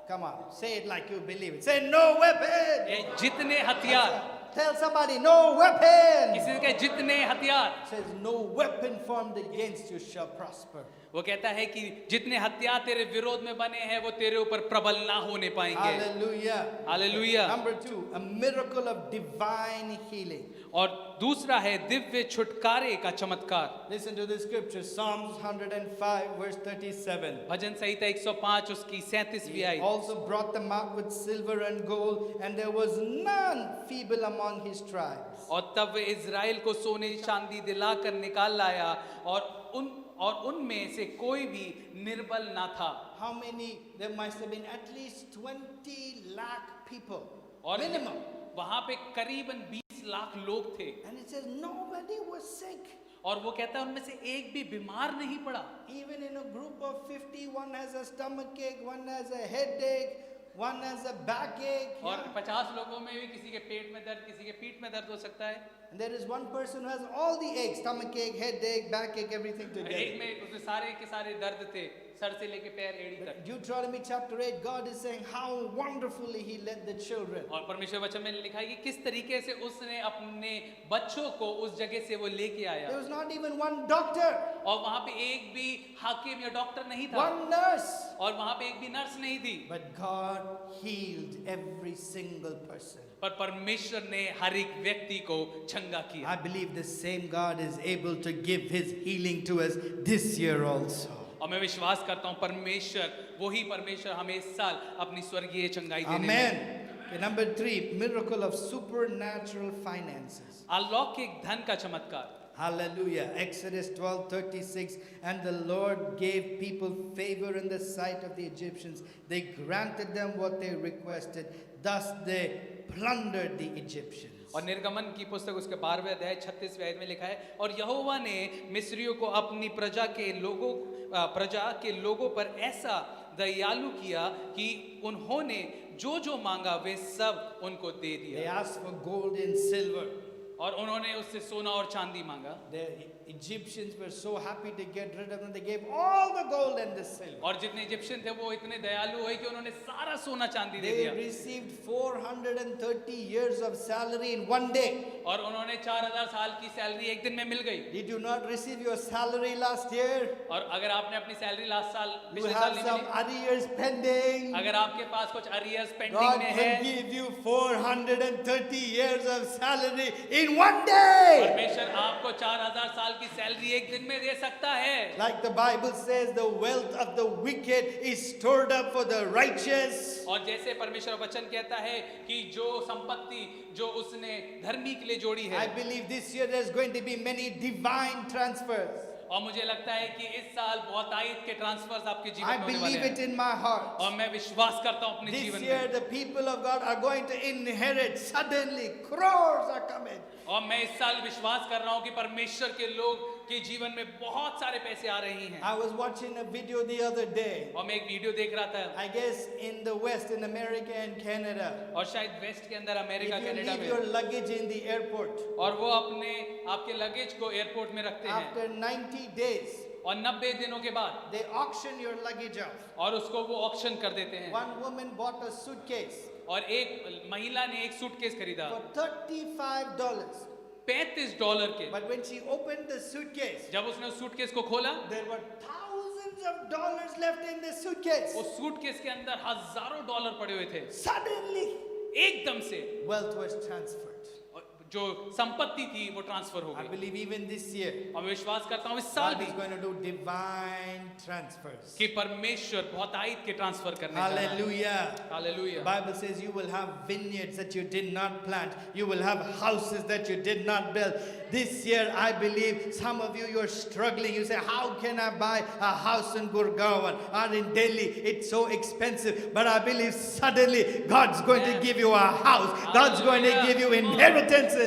Come on, say it like you believe it. Say, no weapon. ये जितने हथियार Tell somebody, no weapon. किसी के जितने हथियार Says, no weapon formed against you shall prosper. वो कहता है कि जितने हथियार तेरे विरोध में बने हैं वो तेरे ऊपर प्रबल ना होने पाएंगे। Hallelujah. Hallelujah. Number 2, a miracle of divine healing. और दूसरा है दिव्य छुटकारे का चमत्कार। Listen to the scripture, Psalms 105 verse 37. भजन संहिता 105 उसकी 37वीं He आयत। also brought them out with silver and gold, and there was none feeble among his tribes. और तब वे इज़राइल को सोने चांदी दिलाकर निकाल लाया और उनमें से कोई भी निर्बल ना था। How many? There must have been at least 20 lakh people. और Minimum. वहां पे करीबन 20 लाख लोग थे। And it says nobody was sick. और वो कहता है उनमें से एक भी बीमार नहीं पड़ा। Even in a group of 50, one has a stomach ache, one has a headache, one has a backache. और Yeah. 50 लोगों में भी किसी के पेट में दर्द, किसी के पीठ में दर्द हो सकता है। And there is one person who has all the aches, stomach ache, headache, backache, everything एक together. में उसमें सारे के सारे दर्द थे, सर से लेके पैर एड़ी तक। Deuteronomy chapter 8, God is saying how wonderfully He led the children. और परमेश्वर वचन में लिखा है कि किस तरीके से उसने अपने बच्चों को उस जगह से वो लेके आया। There was not even one doctor, और वहां पे एक भी हाकिम या डॉक्टर नहीं था। one nurse, और वहां पे एक भी नर्स नहीं थी। but God healed every single person. पर परमेश्वर ने हर एक व्यक्ति को चंगा किया। I believe the same God is able to give His healing to us this year also. और मैं विश्वास करता हूँ परमेश्वर वही परमेश्वर हमें इस साल अपनी स्वर्गीय चंगाई देने में। Amen. Okay, number 3, miracle of supernatural finances. अलौकिक धन का चमत्कार। Hallelujah. Exodus 12:36. And the Lord gave people favor in the sight of the Egyptians. They granted them what they requested. Thus they plundered the Egyptians. और निर्गमन की पुस्तक उसके 12वें अध्याय 36वें आयत में लिखा है और यहोवा ने मिस्रियों को अपनी प्रजा के लोगों पर ऐसा दयालु किया कि उन्होंने जो जो मांगा वे सब उनको दे They दिया। asked for gold and silver. और उन्होंने उससे सोना और चांदी मांगा। The Egyptians were so happy to get rid of them. They gave all the gold and the silver. और जितने इजिप्शियन थे वो इतने दयालु हुए कि उन्होंने सारा सोना चांदी दे They दिया। received 430 years of salary in one day. और उन्होंने 4000 साल की सैलरी एक दिन में मिल गई। Did you not receive your salary last year? और अगर आपने अपनी सैलरी लास्ट साल You पिछले have साल नहीं some मिली, arrears pending. अगर आपके पास कुछ अरियर्स पेंडिंग God में will है, give you 430 years of salary in one day. परमेश्वर आपको 4000 साल की सैलरी एक दिन में दे सकता है। Like the Bible says, the wealth of the wicked is stored up for the righteous. और जैसे परमेश्वर वचन कहता है कि जो संपत्ति जो उसने धर्मी के लिए जोड़ी I है, believe this year there's going to be many divine transfers. और मुझे लगता है कि इस साल बहुतायत के ट्रांसफर्स आपके I जीवन में होने वाले believe it हैं। in my heart. और मैं विश्वास करता हूँ अपने This जीवन year में, the people of God are going to inherit suddenly. Crores are coming. और मैं इस साल विश्वास कर रहा हूँ कि परमेश्वर के लोग के जीवन में बहुत सारे पैसे आ रही हैं। I was watching a video the other day. और मैं एक वीडियो देख रहा था, I guess in the West, in America and Canada. और शायद वेस्ट के अंदर If America you Canada leave your में, luggage in the airport, और वो अपने आपके लगेज को एयरपोर्ट में रखते हैं, after 90 days, और 90 दिनों के बाद they auction your luggage off. और उसको वो ऑक्शन कर देते हैं। One woman bought a suitcase और एक महिला ने एक सूटकेस खरीदा for $35. $35 के। But when she opened the suitcase, जब उसने उस सूटकेस को खोला, there were thousands of dollars left in the suitcase. उस सूटकेस के अंदर हजारों डॉलर पड़े हुए थे। Suddenly, एकदम से wealth was transferred. और जो संपत्ति थी वो ट्रांसफर हो I गई। believe even this year, और मैं विश्वास करता हूँ इस साल God भी is going to do divine transfers. कि परमेश्वर बहुतायत के ट्रांसफर करने जा रहा है। Hallelujah. The hallelujah. Bible says you will have vineyards that you did not plant. You will have houses that you did not build. This year, I believe some of you, you're struggling. You say, how can I buy a house in Gurgaon or in Delhi? It's so expensive. But I believe suddenly God's going to give you a house. God's going to give you inheritances.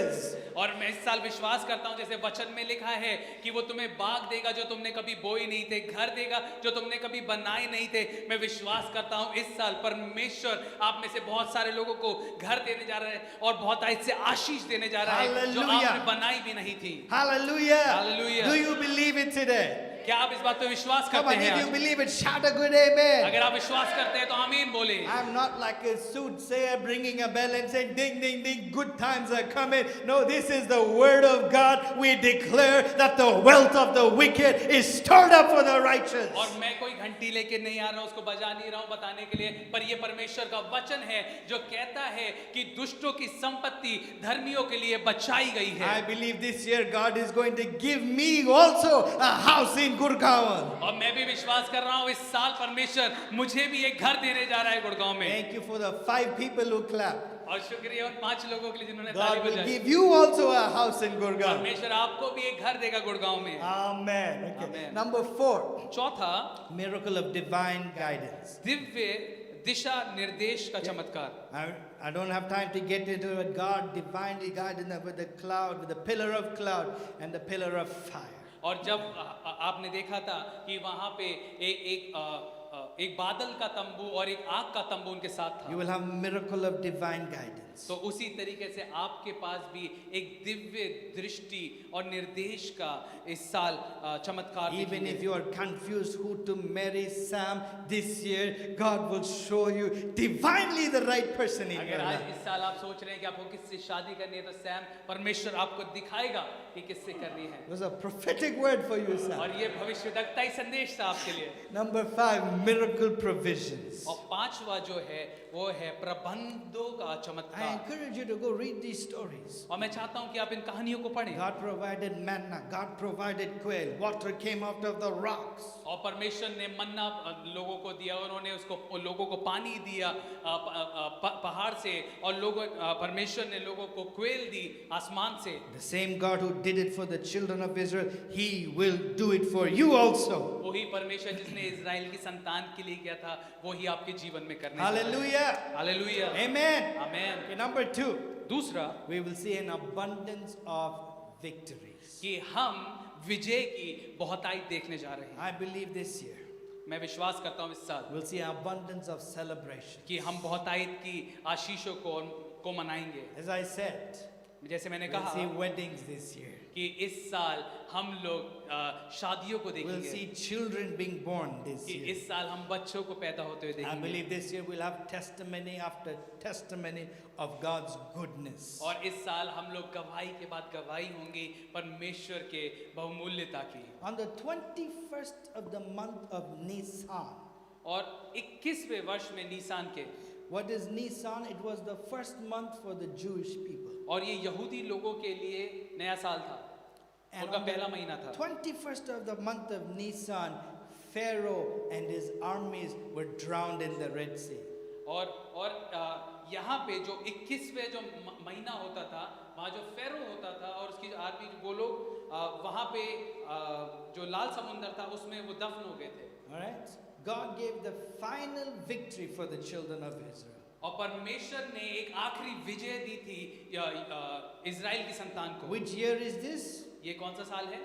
और मैं इस साल विश्वास करता हूँ जैसे वचन में लिखा है कि वो तुम्हें बाग देगा जो तुमने कभी बोए नहीं थे, घर देगा जो तुमने कभी बनाए नहीं थे। मैं विश्वास करता हूँ इस साल परमेश्वर आप में से बहुत सारे लोगों को घर देने जा रहा है और बहुत से आशीष देने जा रहा है जो Hallelujah. आपने बनाई भी नहीं थी। Hallelujah. Hallelujah. Do you believe it today? क्या आप इस बात पे विश्वास Come करते on, हैं if you आज? believe it, shout a good amen. अगर आप विश्वास करते हैं तो आमीन बोले। I'm not like a soothsayer bringing a bell and saying, ding, ding, ding, good times are coming. No, this is the word of God. We declare that the wealth of the wicked is stored up for the righteous. और मैं कोई घंटी लेके नहीं आ रहा हूँ, उसको बजा नहीं रहा हूँ बताने के लिए, पर ये परमेश्वर का वचन है जो कहता है कि दुष्टों की संपत्ति धर्मियों के लिए बचाई गई है। I believe this year God is going to give me also a house in Gurgaon. और मैं भी विश्वास कर रहा हूँ इस साल परमेश्वर मुझे भी एक घर देने जा रहा है गुड़गांव में। Thank you for the 5 people who clapped. और शुक्रिया उन 5 लोगों के लिए जिन्होंने God ताली will बजाई। give you also a house in Gurgaon. परमेश्वर आपको भी एक घर देगा गुड़गांव में। Amen. Okay. Amen. Number 4, चौथा, miracle of divine guidance. Divya दिशा निर्देश का चमत्कार। I don't have time to get into it. God divinely guided them with the cloud, with the pillar of cloud and the pillar of fire. और जब आपने देखा था कि वहां पे एक बादल का तंबू और एक आग का तंबू उनके साथ You था, will have miracle of divine guidance. तो उसी तरीके से आपके पास भी एक दिव्य दृष्टि और निर्देश का इस साल चमत्कार Even देखेंगे। if you are confused who to marry, Sam, this year God will show you divinely the right person in your अगर आज life. इस साल आप सोच रहे हैं कि आपको किससे शादी करनी है तो सैम परमेश्वर आपको दिखाएगा कि किससे करनी है। It was a prophetic word for you, Sam. और ये भविष्यवक्ता ही संदेश था आपके लिए। Number 5, miracle provisions. और पांचवा जो है वो है प्रबंधों का I चमत्कार। encourage you to go read these stories. और मैं चाहता हूं कि आप इन कहानियों को पढ़ें। God provided manna, God provided quail, water came out of the rocks. और परमेश्वर ने मन्ना लोगों को दिया, उन्होंने उसको लोगों को पानी दिया पहाड़ से, और लोगों परमेश्वर ने लोगों को क्वेल दी आसमान से। The same God who did it for the children of Israel, He will do it for you also. वही परमेश्वर जिसने इजराइल की संतान के लिए किया था वही आपके जीवन में करने जा रहा है। Hallelujah. हालेलुया। Amen. आमेन। Okay, number 2, दूसरा we will see an abundance of victories. कि हम विजय की बहुतायत देखने जा रहे हैं। I believe this year मैं विश्वास करता हूँ इस साल we'll see an abundance of celebration. कि हम बहुतायत की आशीषों को मनाएंगे। As I said, जैसे मैंने We'll कहा see weddings this year. कि इस साल हम लोग शादियों को We'll देखेंगे, see children being born this कि year. इस साल हम बच्चों को पैदा होते हुए I देखेंगे believe this year we'll have testimony after testimony of God's goodness. और इस साल हम लोग गवाही के बाद गवाही होंगी परमेश्वर के बहुमूल्यता की। On the 21st of the month of Nisan. और 21वें वर्ष में नीसान के, What is Nisan? It was the first month for the Jewish people. और ये यहूदी लोगों के लिए नया साल था, And उनका on the पहला महीना था। 21st of the month of Nisan, Pharaoh and his armies were drowned in the Red Sea. और यहाँ पे जो 21वें जो महीना होता था, वहाँ जो फेरो होता था और उसकी जो आर्मी वो लोग वहाँ पे जो लाल समुंदर था उसमें वो दफन हो गए थे। All right? God gave the final victory for the children of Israel. और परमेश्वर ने एक आखिरी विजय दी थी इज़राइल की संतान को। Which year is this? ये कौन सा साल है?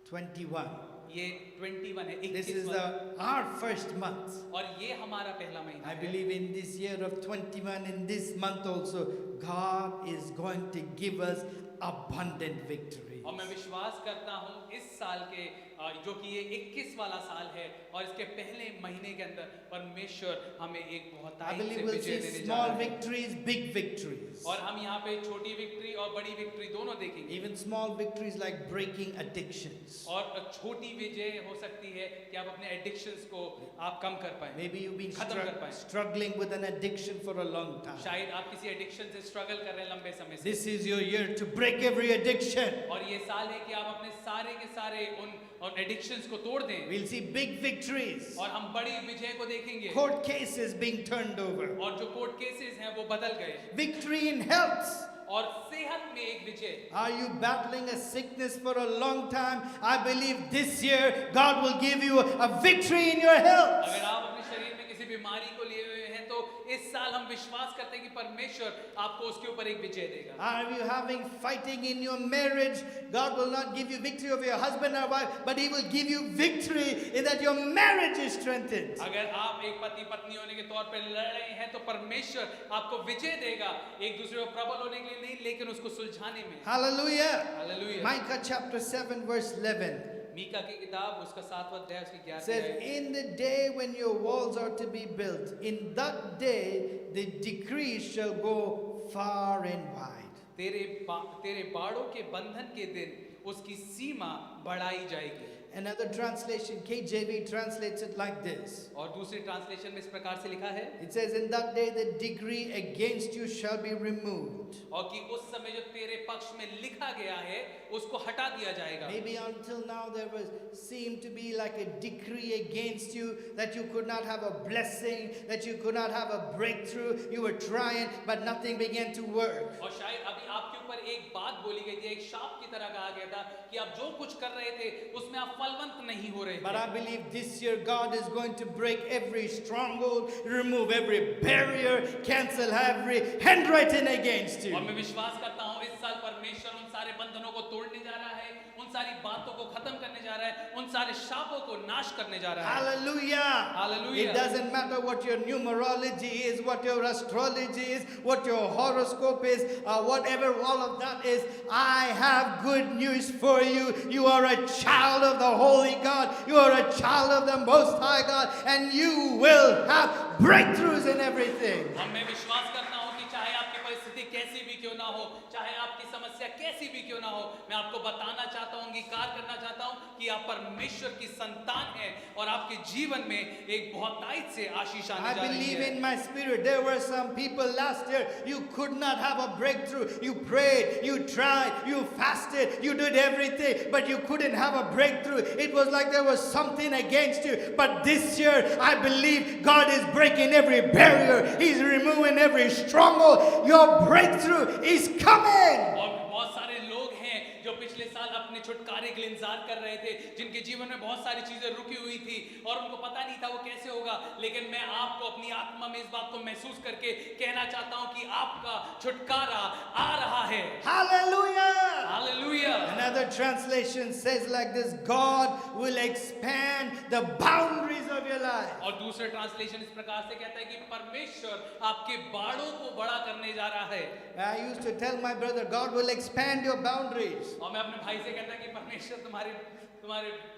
21. ये 21 है, This is 21। our first month. और ये हमारा पहला महीना I है। believe in this year of 21, in this month also, God is going to give us abundant victory. और मैं विश्वास करता हूँ इस साल के जो कि ये 21 वाला साल है और इसके पहले महीने के अंदर परमेश्वर हमें एक I बहुतायत believe से we'll विजय see देने जा small रहा है। victories, big victories. और हम यहाँ पे छोटी विक्ट्री और बड़ी विक्ट्री दोनों देखेंगे। Even small victories like breaking addictions. और छोटी विजय हो सकती है कि आप अपने एडिक्शंस को आप कम कर पाए। Maybe you've been खत्म कर पाए। struggling with an addiction for a long time. शायद आप किसी एडिक्शन से स्ट्रगल कर रहे हैं लंबे समय से। This is your year to break every addiction. और ये साल है कि आप अपने सारे के सारे उन एडिक्शंस को तोड़ दें। We'll see big victories. और हम बड़ी विजय को देखेंगे। Court cases being turned over. और जो कोर्ट केसेस हैं वो बदल गए। Victory in health. और सेहत में एक विजय। Are you battling a sickness for a long time? I believe this year God will give you a victory in your health. अगर आप अपने शरीर में किसी बीमारी को लिए हुए हैं तो इस साल हम विश्वास करते हैं कि परमेश्वर आपको उसके ऊपर एक विजय देगा। Are you having fighting in your marriage? God will not give you victory over your husband or wife, but He will give you victory in that your marriage is strengthened. अगर आप एक पति पत्नी होने के तौर पर लड़ रहे हैं तो परमेश्वर आपको विजय देगा, एक दूसरे को प्रबल होने के लिए नहीं लेकिन उसको सुलझाने में। Hallelujah. Hallelujah. Micah chapter 7 verse 11 Mika की किताब उसका 7वां अध्याय उसकी 11वीं says, आयत। in the day when your walls are to be built, in that day the decree shall go far and wide. तेरे बाड़ों के बंधन के दिन उसकी सीमा बढ़ाई जाएगी। Another translation, KJV, translates it like this. और दूसरी ट्रांसलेशन में इस प्रकार से लिखा है It says, in that day the decree against you shall be removed. और कि उस समय जो तेरे पक्ष में लिखा गया है उसको हटा दिया जाएगा। Maybe until now there was seemed to be like a decree against you that you could not have a blessing, that you could not have a breakthrough. You were trying, but nothing began to work. और शायद अभी आपके ऊपर एक बात बोली गई थी, एक शाप की तरह कहा गया था कि आप जो कुछ कर रहे थे उसमें आप फलवंत नहीं हो रहे But थे। I believe this year God is going to break every stronghold, remove every barrier, cancel every handwriting against you. और मैं विश्वास करता हूँ इस साल परमेश्वर उन सारे बंधनों को तोड़ने जा रहा है, उन सारी बातों को खत्म करने जा रहा है, उन सारे शापों को नाश करने जा रहा है। Hallelujah. Hallelujah. It doesn't matter what your numerology is, what your astrology is, what your horoscope is, whatever all of that is. I have good news for you. You are a child of the Holy God. You are a child of the Most High God. And you will have breakthroughs in everything. और मैं विश्वास करता हूँ कि चाहे आपकी परिस्थिति कैसी भी क्यों ना हो, चाहे आपकी समस्या कैसी भी क्यों ना हो, मैं आपको बताना चाहता हूँ, अंगीकार करना चाहता हूँ कि आप परमेश्वर की संतान हैं और आपके जीवन में एक बहुतायत से आशीष आने I जा रही believe है। in my spirit. There were some people last year, you could not have a breakthrough. You prayed, you tried, you fasted, you did everything, but you couldn't have a breakthrough. It was like there was something against you. But this year, I believe God is breaking every barrier. He's removing every stronghold. Your breakthrough is coming. और बहुत सारे लोग हैं जो पिछले साल साल अपने छुटकारे के लिए इंतजार कर रहे थे, जिनके जीवन में बहुत सारी चीजें रुकी हुई थी और उनको पता नहीं था वो कैसे होगा, लेकिन मैं आपको अपनी आत्मा में इस बात को महसूस करके कहना चाहता हूं कि आपका छुटकारा आ रहा है। Hallelujah! Hallelujah. Another translation says like this: God will expand the boundaries of your life. और दूसरे ट्रांसलेशन इस प्रकार से कहता है कि परमेश्वर आपके बाड़ों को बड़ा करने जा रहा है। I used to tell my brother, God will expand your boundaries. और मैं अपने भाई से कहता कि परमेश्वर तुम्हारे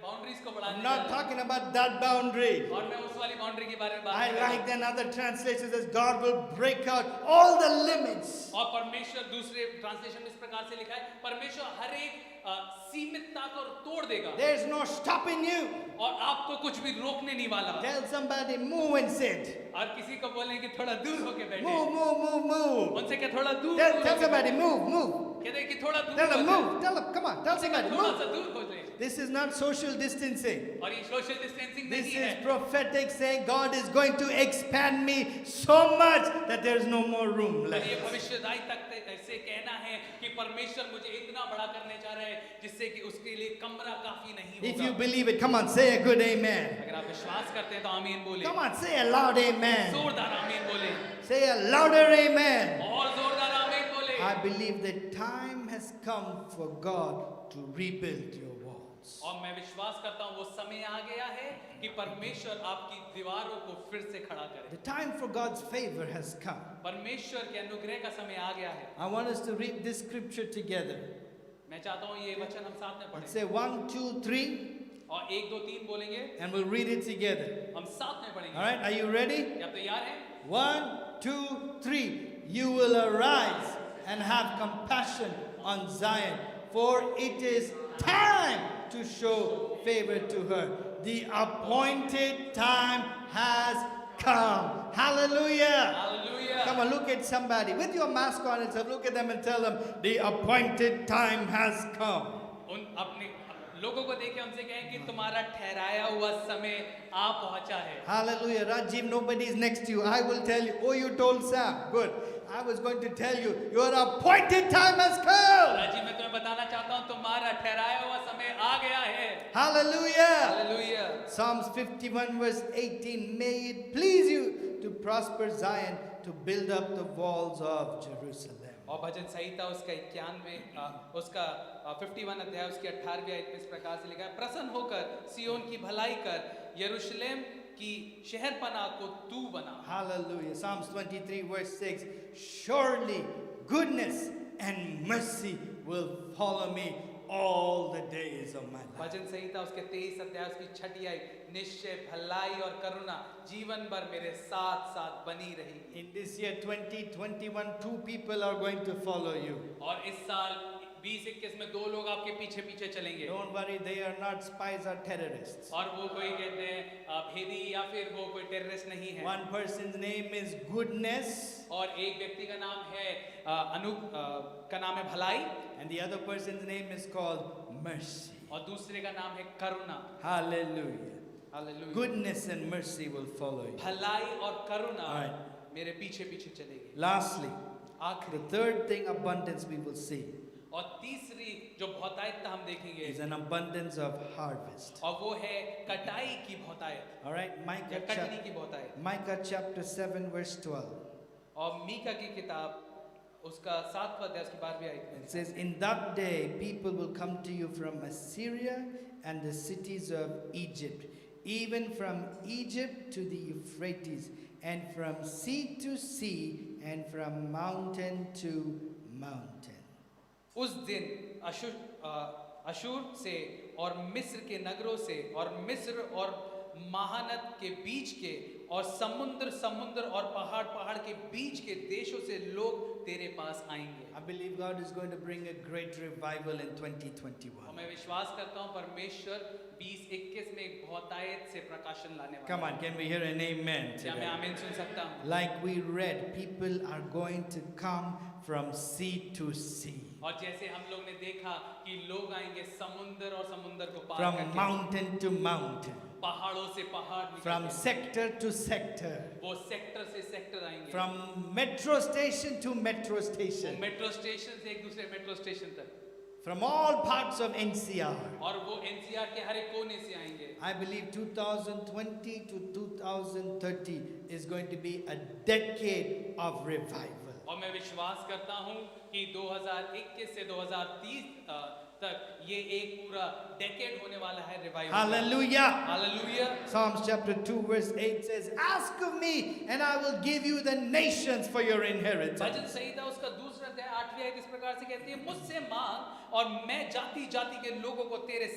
बाउंड्रीज को बढ़ाने I'm जा not रहा है। talking about that boundary. और मैं उस वाली बाउंड्री के बारे में बात I कर रहा हूं। like another translation says God will break out all the limits. और परमेश्वर दूसरे ट्रांसलेशन में इस प्रकार से लिखा है, परमेश्वर हर एक सीमितता को तोड़ देगा There's no stopping you. और आपको कुछ भी रोकने नहीं वाला। Tell somebody, move and sit. और किसी को बोलें कि थोड़ा दूर होके बैठे, Move, move, move, move. उनसे क्या थोड़ा दूर Tell होके somebody, बैठे। move, move. कहते हैं कि थोड़ा दूर Tell them, हो जाए। move. Tell them, come on. Tell somebody, थोड़ा move. सा दूर हो जाए। This is not social distancing. और ये सोशल डिस्टेंसिंग This नहीं है। is prophetic saying God is going to expand me so much that there's no more room और left. ये भविष्यवाणी तक ऐसे कहना है कि परमेश्वर मुझे इतना बड़ा करने जा रहा है जिससे कि उसके लिए कमरा काफी नहीं If you होगा। believe it, come on, say a good amen. अगर आप विश्वास करते हैं तो आमीन बोले। Come on, say a loud amen. जोरदार आमीन बोले। Say a louder amen. और जोरदार आमीन बोले। I believe the time has come for God to rebuild your walls. और मैं विश्वास करता हूँ वो समय आ गया है कि परमेश्वर आपकी दीवारों को फिर से खड़ा करे। The time for God's favor has come. परमेश्वर के अनुग्रह का समय आ गया है। I want us to read this scripture together. मैं चाहता हूँ ये वचन हम साथ में पढ़ें Say 1, 2, 3, और 1 2 3 बोलेंगे, and we'll read it together. हम साथ में पढ़ेंगे। All right, are you ready? क्या आप तैयार हैं? 1, 2, 3. You will arise and have compassion on Zion, for it is time to show favor to her. The appointed time has come. Hallelujah. Hallelujah. Come on, look at somebody with your mask on and say, look at them and tell them, the appointed time has come. उन अपने लोगों को देखे उनसे कहें कि तुम्हारा ठहराया हुआ समय आ पहुंचा है। Hallelujah. Rajiv, nobody is next to you. I will tell you. Oh, you told Sam. Good. I was going to tell you, your appointed time has come. राजी मैं तुम्हें बताना चाहता हूँ तुम्हारा ठहराया हुआ समय आ गया है। Hallelujah. Hallelujah. Psalms 51 verse 18. May it please you to prosper Zion, to build up the walls of Jerusalem. और भजन संहिता उसका 91 उसका 51 अध्याय उसकी 18वीं आयत में इस प्रकार से लिखा है, प्रसन्न होकर सियोन की भलाई कर, यरूशलेम की शहरपनाह को तू बना। Hallelujah. Psalms 23 verse 6. Surely goodness and mercy will follow me all the days of my life. भजन संहिता उसके 23 अध्याय उसकी 6ठी आयत, निश्चय भलाई और करुणा जीवन भर मेरे साथ साथ बनी रहेगी। In this year 2021, 2 people are going to follow you. और इस साल 2021 में 2 लोग आपके पीछे पीछे चलेंगे। Don't worry, they are not spies or terrorists. और वो कोई कहते हैं भेदी या फिर वो कोई टेररिस्ट नहीं है। One person's name is goodness, और एक व्यक्ति का नाम है का नाम है भलाई, and the other person's name is called mercy. और दूसरे का नाम है करुणा। Hallelujah. Hallelujah. Goodness and mercy will follow you. भलाई और करुणा Alright. मेरे पीछे पीछे चलेगी। Lastly, आखिरी the third thing, abundance, we will see, और तीसरी जो बहुतायत हम देखेंगे is an abundance of harvest. और वो है कटाई की बहुतायत All right, या कटनी की बहुतायत। Micah chapter 7 verse 12. और मीका की किताब उसका 7वां अध्याय उसकी 12वीं आयत में It says, in that day people will come to you from Assyria and the cities of Egypt, even from Egypt to the Euphrates, and from sea to sea, and from mountain to mountain. उस दिन अशूर से और मिस्र के नगरों से और मिस्र और महानद के बीच के और समुद्र और पहाड़ के बीच के देशों से लोग तेरे पास आएंगे। I believe God is going to bring a great revival in और 2021. मैं विश्वास करता हूँ परमेश्वर 2021 में एक बहुतायत से प्रकाशन लाने वाला Come on, can we hear an amen है। क्या मैं today? आमीन सुन सकता हूँ? Like we read, people are going to come from sea to sea, और जैसे हम लोग ने देखा कि लोग आएंगे समुद्र और समुद्र को पार from करके, mountain to mountain, पहाड़ों से पहाड़ निकल from के, sector to sector, वो सेक्टर से सेक्टर आएंगे, from metro station to metro वो station, मेट्रो स्टेशन से एक दूसरे मेट्रो स्टेशन तक, from all parts of NCR. और वो एनसीआर के हर एक कोने से आएंगे। I believe 2020 to 2030 is going to be a decade of revival. और मैं विश्वास करता हूँ कि 2021 से 2030 तक ये एक पूरा डेकेड होने वाला है revival. Hallelujah. Hallelujah. Psalms chapter 2 verse 8 says, "Ask of me and I will give you the nations for your inheritance." भजन संहिता उसका दूसरा अध्याय 8वीं आयत इस प्रकार से कहती है, मुझसे मांग और मैं जाति जाति के लोगों को तेरी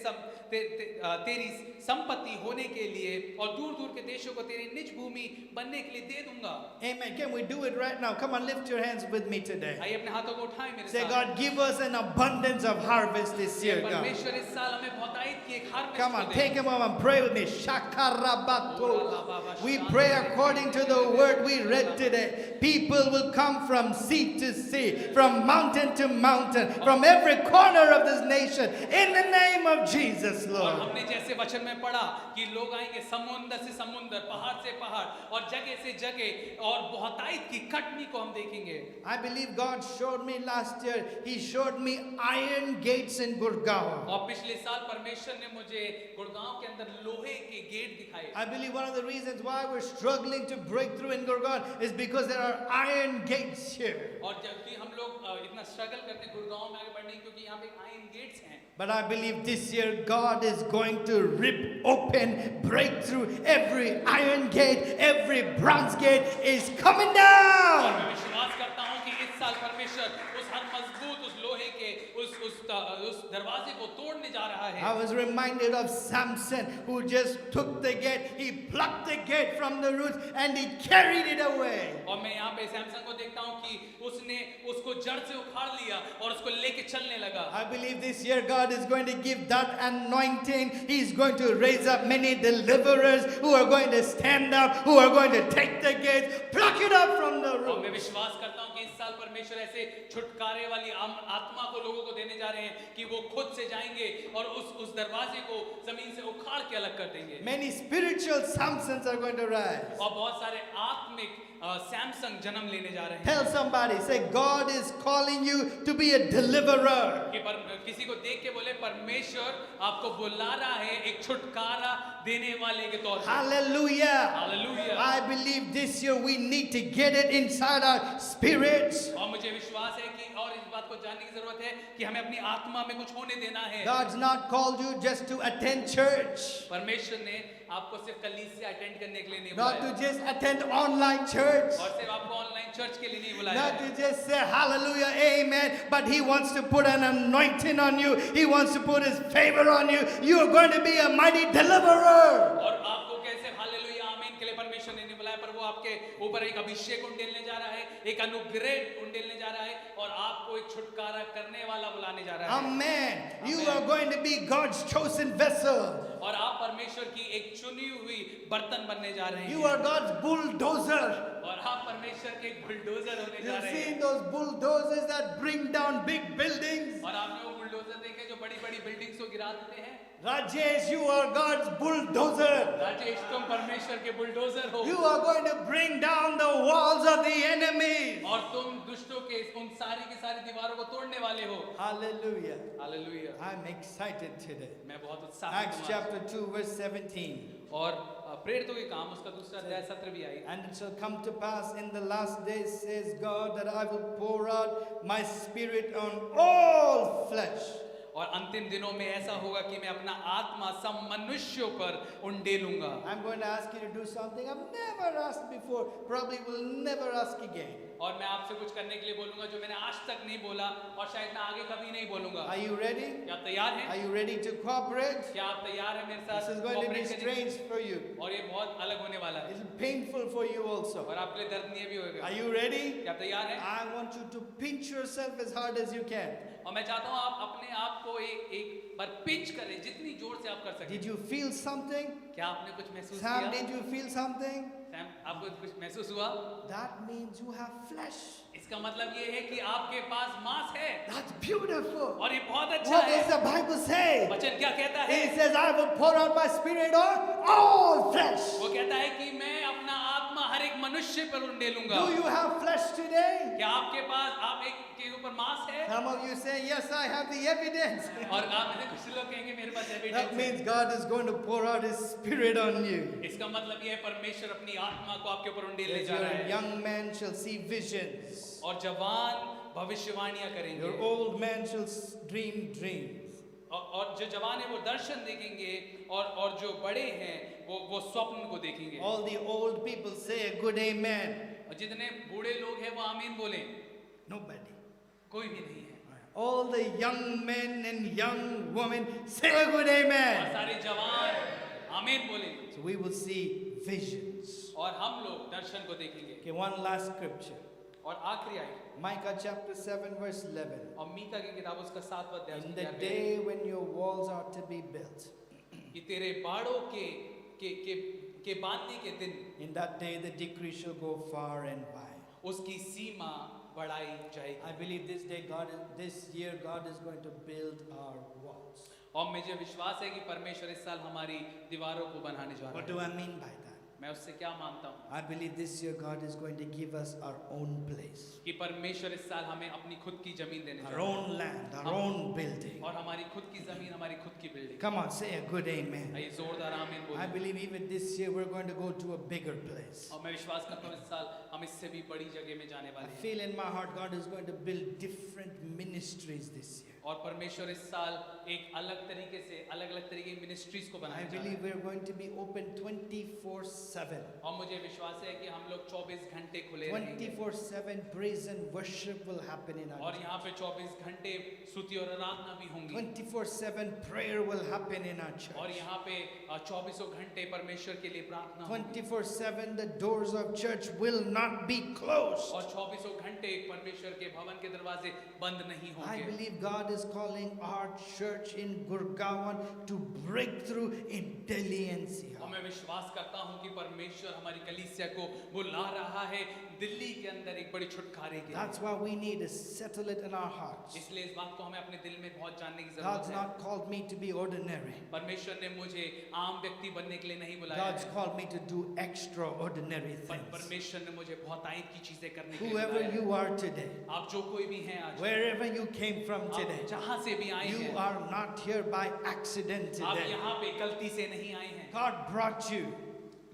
संपत्ति होने के लिए और दूर दूर के देशों को तेरी निज भूमि बनने के लिए दे दूंगा। Amen. Can we do it right now? Come on, lift your hands with me today. आइए अपने हाथों को उठाएं मेरे Say, साथ। God, give us an abundance of harvest this year, God. परमेश्वर इस साल हमें बहुतायत की एक हार्वेस्ट Come को on, they. take a moment, pray with me. Shakarabato. We pray according to the word we read today. People will come from sea to sea, from mountain to mountain, from every corner of this nation, in the name of Jesus, और Lord. हमने जैसे वचन में पढ़ा कि लोग आएंगे समुंदर से समुंदर, पहाड़ से पहाड़ और जगह से जगह, और बहुतायत की कटनी को हम देखेंगे। I believe God showed me last year, He showed me iron gates in Gurgaon. और पिछले साल परमेश्वर ने मुझे गुड़गांव के अंदर लोहे के गेट दिखाए। I believe one of the reasons why we're struggling to break through in Gurgaon is because there are iron gates here. और जब भी हम लोग इतना स्ट्रगल करते हैं गुड़गांव में आगे बढ़ने की, क्योंकि यहाँ पे आयरन गेट्स हैं। But I believe this year God is going to rip open, break through every iron gate, every bronze gate is coming और down. मैं विश्वास करता हूँ कि इस साल परमेश्वर उस हर मजबूत उस लोहे के उस दरवाजे को तोड़ने जा रहा है। I was reminded of Samson who just took the gate, he plucked the gate from the roots and he carried it away. और मैं यहाँ पे सैमसन को देखता हूँ कि उसने उसको जड़ से उखाड़ लिया और उसको लेके चलने लगा। I believe this year God is going to give that anointing. He's going to raise up many deliverers who are going to stand up, who are going to take the gates, pluck it up from the और मैं root. विश्वास करता हूँ कि इस साल परमेश्वर ऐसे छुटकारे वाली आत्मा को लोगों को देने जा रहे हैं कि वो खुद से जाएंगे और उस दरवाजे को जमीन से उखाड़ के अलग कर देंगे। Many spiritual Samsons are going to rise. और बहुत सारे आत्मिक सैमसंग जन्म लेने जा रहे हैं। Tell somebody, say, God is calling you to be a deliverer. कि किसी को देख के बोले परमेश्वर आपको बुला रहा है एक छुटकारा देने वाले के तौर पे। Hallelujah. Hallelujah. I believe this year we need to get it inside our spirits. और मुझे विश्वास है कि और इस बात को जानने की जरूरत है कि हमें अपनी आत्मा में कुछ होने देना है। God's not called you just to attend church, परमेश्वर ने आपको सिर्फ कलीसिया अटेंड करने के लिए नहीं not बुलाया to just attend online church, और सिर्फ आपको ऑनलाइन चर्च के लिए नहीं बुलाया not है। to just say hallelujah, amen, but He wants to put an anointing on you. He wants to put His favor on you. You are going to be a mighty deliverer. और आपको कैसे hallelujah आमीन के लिए परमेश्वर ने नहीं बुलाया, पर वो आपके ऊपर एक अभिषेक उंडेलने जा रहा है, एक अनुग्रह उंडेलने जा रहा है और आपको एक छुटकारा करने वाला बुलाने जा रहा है। Amen. You are going to be God's chosen vessel. और आप परमेश्वर की एक चुनी हुई बर्तन बनने जा रहे हैं। You are God's bulldozer. और आप परमेश्वर के एक बुलडोजर होने जा You've रहे seen हैं। those bulldozers that bring down big buildings. और आपने वो बुलडोजर देखे जो बड़ी-बड़ी बिल्डिंग्स को गिरा देते हैं। Rajesh, you are God's bulldozer. Rajesh तुम परमेश्वर के बुलडोजर हो You are going to bring down the walls of the enemy. और तुम दुष्टों के उन सारी की सारी दीवारों को तोड़ने वाले हो। Hallelujah. Hallelujah. I'm excited today. मैं बहुत उत्साहित Acts हूँ आज। chapter 2, verse 17. और प्रेरितों के काम उसका दूसरा अध्याय 17वीं आई। And it shall come to pass in the last days, says God, that I will pour out my spirit on all flesh. और अंतिम दिनों में ऐसा होगा कि मैं अपना आत्मा सब मनुष्यों पर उंडेलूंगा। I'm going to ask you to do something I've never asked before, probably will never ask again. और मैं आपसे कुछ करने के लिए बोलूंगा जो मैंने आज तक नहीं बोला और शायद मैं आगे कभी नहीं बोलूंगा। Are you ready? क्या आप तैयार हैं? Are you ready to cooperate? क्या आप तैयार हैं मेरे साथ? This is going to be cooperate करने के लिए? strange for you. और ये बहुत अलग होने वाला है It's painful for you also. और आपके लिए दर्दनीय भी होगा। Are you ready? क्या आप तैयार हैं? I want you to pinch yourself as hard as you can. और मैं चाहता हूँ आप अपने आप को एक बार पिंच करें जितनी जोर से आप कर सकें। Did you feel something? क्या आपने कुछ महसूस Sam, किया? did you feel something? Sam, आपको कुछ महसूस हुआ? That means you have flesh. इसका मतलब ये है कि आपके पास मांस है That's beautiful. और ये बहुत अच्छा What है। does the Bible say? वचन क्या कहता है? It says, I will pour out my spirit on all flesh. वो कहता है कि मैं अपना आत्मा हर एक मनुष्य मनुष्य पर उंडेलूंगा। Do you have flesh today? क्या आपके पास आप एक के ऊपर मांस है? Some of you say, yes, I have the evidence. और आप में से कुछ लोग कहेंगे मेरे पास That एविडेंस है। means God is going to pour out His Spirit on you. इसका मतलब ये है परमेश्वर अपनी आत्मा को आपके ऊपर उंडेलने Yes, जा रहा your है। young man shall see visions. और जवान भविष्यवाणियां करेंगे। Your old man shall dream dreams. और जो जवान है वो दर्शन देखेंगे और जो बड़े हैं वो स्वप्न को देखेंगे। All the old people say a good amen. और जितने बूढ़े लोग हैं वो आमीन बोले। Nobody. कोई भी नहीं है। All the young men and young women say a good और amen. सारे जवान आमीन बोले। So we will see visions. और हम लोग दर्शन को देखेंगे। Okay, one last scripture. और आखिरी आयत Micah chapter 7 verse 11. और मीका की किताब उसका 7वां अध्याय In उसकी the 11 day when your walls are to be built, कि तेरे बाड़ों के बांधने के दिन in that day the decree shall go far and wide. उसकी सीमा बढ़ाई जाएगी। I believe this year God is going to build our walls. और मुझे विश्वास है कि परमेश्वर इस साल हमारी दीवारों को बनाने जा What रहा do है। I mean by that? मैं उससे क्या मानता हूँ I believe this year God is going to give us our own place, कि परमेश्वर इस साल हमें अपनी खुद की जमीन देने जा our रहा है own land, our own building. और हमारी खुद की जमीन हमारी खुद की building. Come on, say a good amen. आइए जोरदार आमीन I बोलें। believe even this year we're going to go to a bigger place. और मैं विश्वास करता हूँ इस साल हम इससे भी बड़ी जगह में जाने I वाले हैं feel in my heart God is going to build different ministries this year. और परमेश्वर इस साल एक अलग तरीके से अलग अलग तरीके की मिनिस्ट्रीज को I बनाने जा रहा believe है we're going to be open 24/7. और मुझे विश्वास है कि हम लोग 24 घंटे खुले रहेंगे 24/7 praise and worship will happen in our और यहाँ पे 24 घंटे स्तुति और आराधना भी होंगी 24/7 prayer will happen in our और church. यहाँ पे 24 घंटे परमेश्वर के लिए प्रार्थना होगी 24/7 the doors of church will not be closed. और 24 घंटे परमेश्वर के भवन के दरवाजे बंद नहीं I होंगे believe God is calling our church in Gurgaon to break through in Delhi और NCR. मैं विश्वास करता हूँ कि परमेश्वर हमारी कलीसिया को बुला रहा है दिल्ली के अंदर एक बड़ी छुटकारे के लिए। That's why we need to settle it in our hearts. इसलिए इस बात को हमें अपने दिल में बहुत जानने की God's जरूरत है not called me to be ordinary. परमेश्वर ने मुझे आम व्यक्ति बनने के लिए नहीं बुलाया God's है। called me to do extraordinary things. परमेश्वर ने मुझे बहुत आयत की चीजें करने के लिए Whoever बुलाया है। you are today, आप जो कोई भी हैं आज wherever you came from आप today, जहाँ से भी आए you हैं are not here by accident आप today. यहाँ पे गलती से नहीं आए हैं God brought you.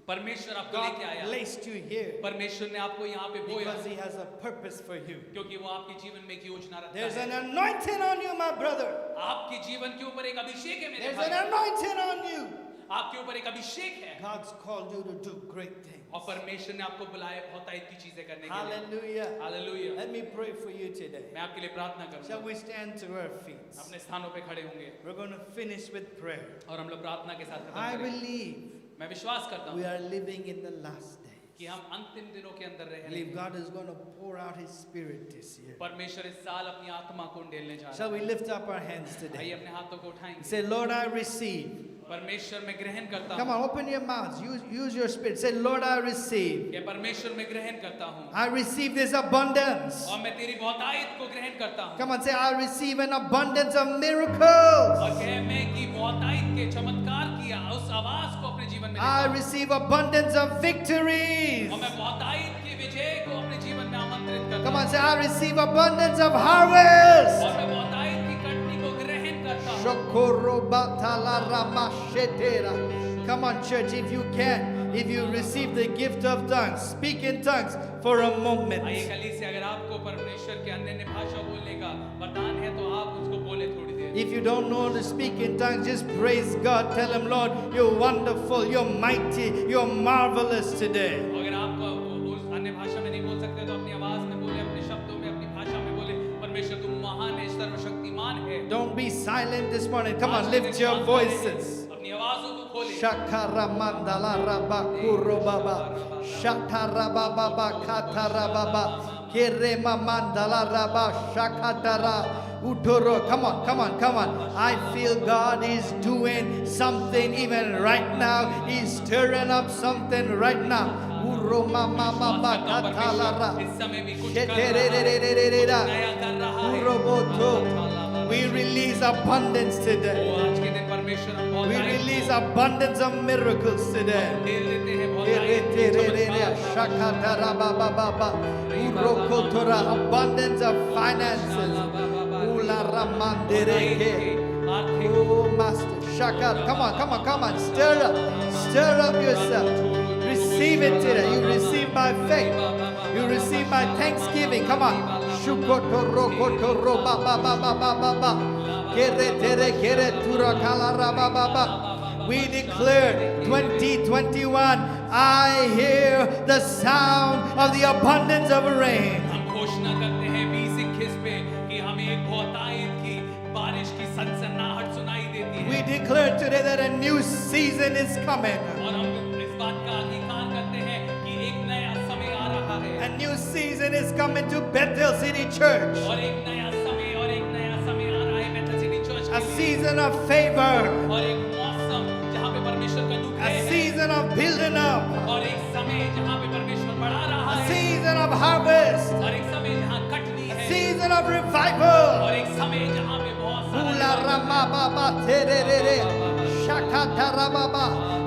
परमेश्वर आपको God लेके आया placed you here परमेश्वर ने आपको यहाँ पे बोया because He has a purpose for you. क्योंकि वो आपके जीवन में एक योजना रखता There's है an anointing on you, my brother. आपके जीवन के ऊपर एक अभिषेक है मेरे There's an भाई anointing on you. आपके ऊपर एक अभिषेक है God's called you to do great things. और परमेश्वर ने आपको बुलाया बहुत आयत की चीजें करने के लिए Hallelujah. Hallelujah Let me pray for you today. मैं आपके लिए प्रार्थना Shall करूंगा we stand to our feet? अपने स्थानों पे खड़े होंगे We're going to finish with prayer. और हम लोग प्रार्थना के साथ खत्म I करेंगे believe मैं विश्वास करता we हूँ are living in the last कि days. हम अंतिम दिनों के अंदर I रह रहे believe हैं God is going to pour out His Spirit this year. परमेश्वर इस साल अपनी आत्मा को उंडेलने जा रहा Shall है we lift up our hands आइए today? अपने हाथों को उठाएंगे Say, Lord, I receive. परमेश्वर में ग्रहण करता Come हूँ on, open your mouths. Use your spirit. Say, Lord, I receive. कि परमेश्वर में ग्रहण करता हूँ I receive this abundance. और मैं तेरी बहुत आयत को ग्रहण करता हूँ Come on, say, I receive an abundance of miracles. और कह मैं कि बहुत आयत के चमत्कार किया उस आवाज को अपने जीवन में लेता I हूँ। receive abundance of victories. और मैं बहुत आयत की विजय को अपने जीवन में आमंत्रित करता Come हूँ on, say, I receive abundance of harvest. और मैं बहुत आयत की कटनी को ग्रहण करता हूँ Shokoro batala ramashetera. Come on, church, if you can, if you receive the gift of tongues, speak in tongues for a आइए moment. कली से अगर आपको परमेश्वर के अन्य भाषा बोलने का वरदान है तो आप उसको बोले थोड़ी देर If you don't know how to speak in tongues, just praise God. Tell Him, Lord, you're wonderful, you're mighty, you're marvelous today. अगर आप उस अन्य भाषा में नहीं बोल सकते तो अपनी आवाज में बोले अपने शब्दों में अपनी भाषा में बोले परमेश्वर तुम महान है सर्वशक्तिमान है Don't be silent this morning. Come on, आज के lift दिन your शांत वाले voices. अपनी आवाजों को खोले Shakara mandala rabakuro baba. Shatara baba katara baba. Kirema mandala raba shakatara. Utoro. Come on, come on, come on. I feel God is doing something even right now. He's stirring up something right now. Uro mama mama katalara. इस समय भी कुछ कर रहा है Sheterererererera. कुछ नया कर रहा है Uroboto. We release abundance वो today. आज के दिन परमेश्वर हम बहुत We आयत release abundance of miracles today. ढेर देते हैं बहुत आयत के चमत्कार shakatara baba baba. Urokotora, abundance of finances. Ula ramandereke. Oh, Master, shakat. Come on, come on, come on. Stir up yourself. Receive it today. You receive by faith. You receive by thanksgiving. Come on. Shukotoro kotoro baba baba baba baba. Kere tere kere tura kalara baba baba. We declare 2021. I hear the sound of the abundance of rain. हम घोषणा करते हैं 2021 पे कि हमें एक बहुतायत की बारिश की सनसनाहट सुनाई देती है We declare today that a new season is coming. और हम इस बात का अंगीकार करते हैं कि एक नया समय आ रहा है A new season is coming to Bethel City Church. और एक नया समय आ रहा है Bethel City Church A season of favor. और एक मौसम जहाँ पे परमेश्वर का अनुग्रह A है season of building up. और एक समय जहाँ पे परमेश्वर बढ़ा रहा A है season of harvest. और एक समय जहाँ कटनी A है season of revival. और एक समय जहाँ पे बहुत Ula सारा rama baba tererere. Shakatara baba.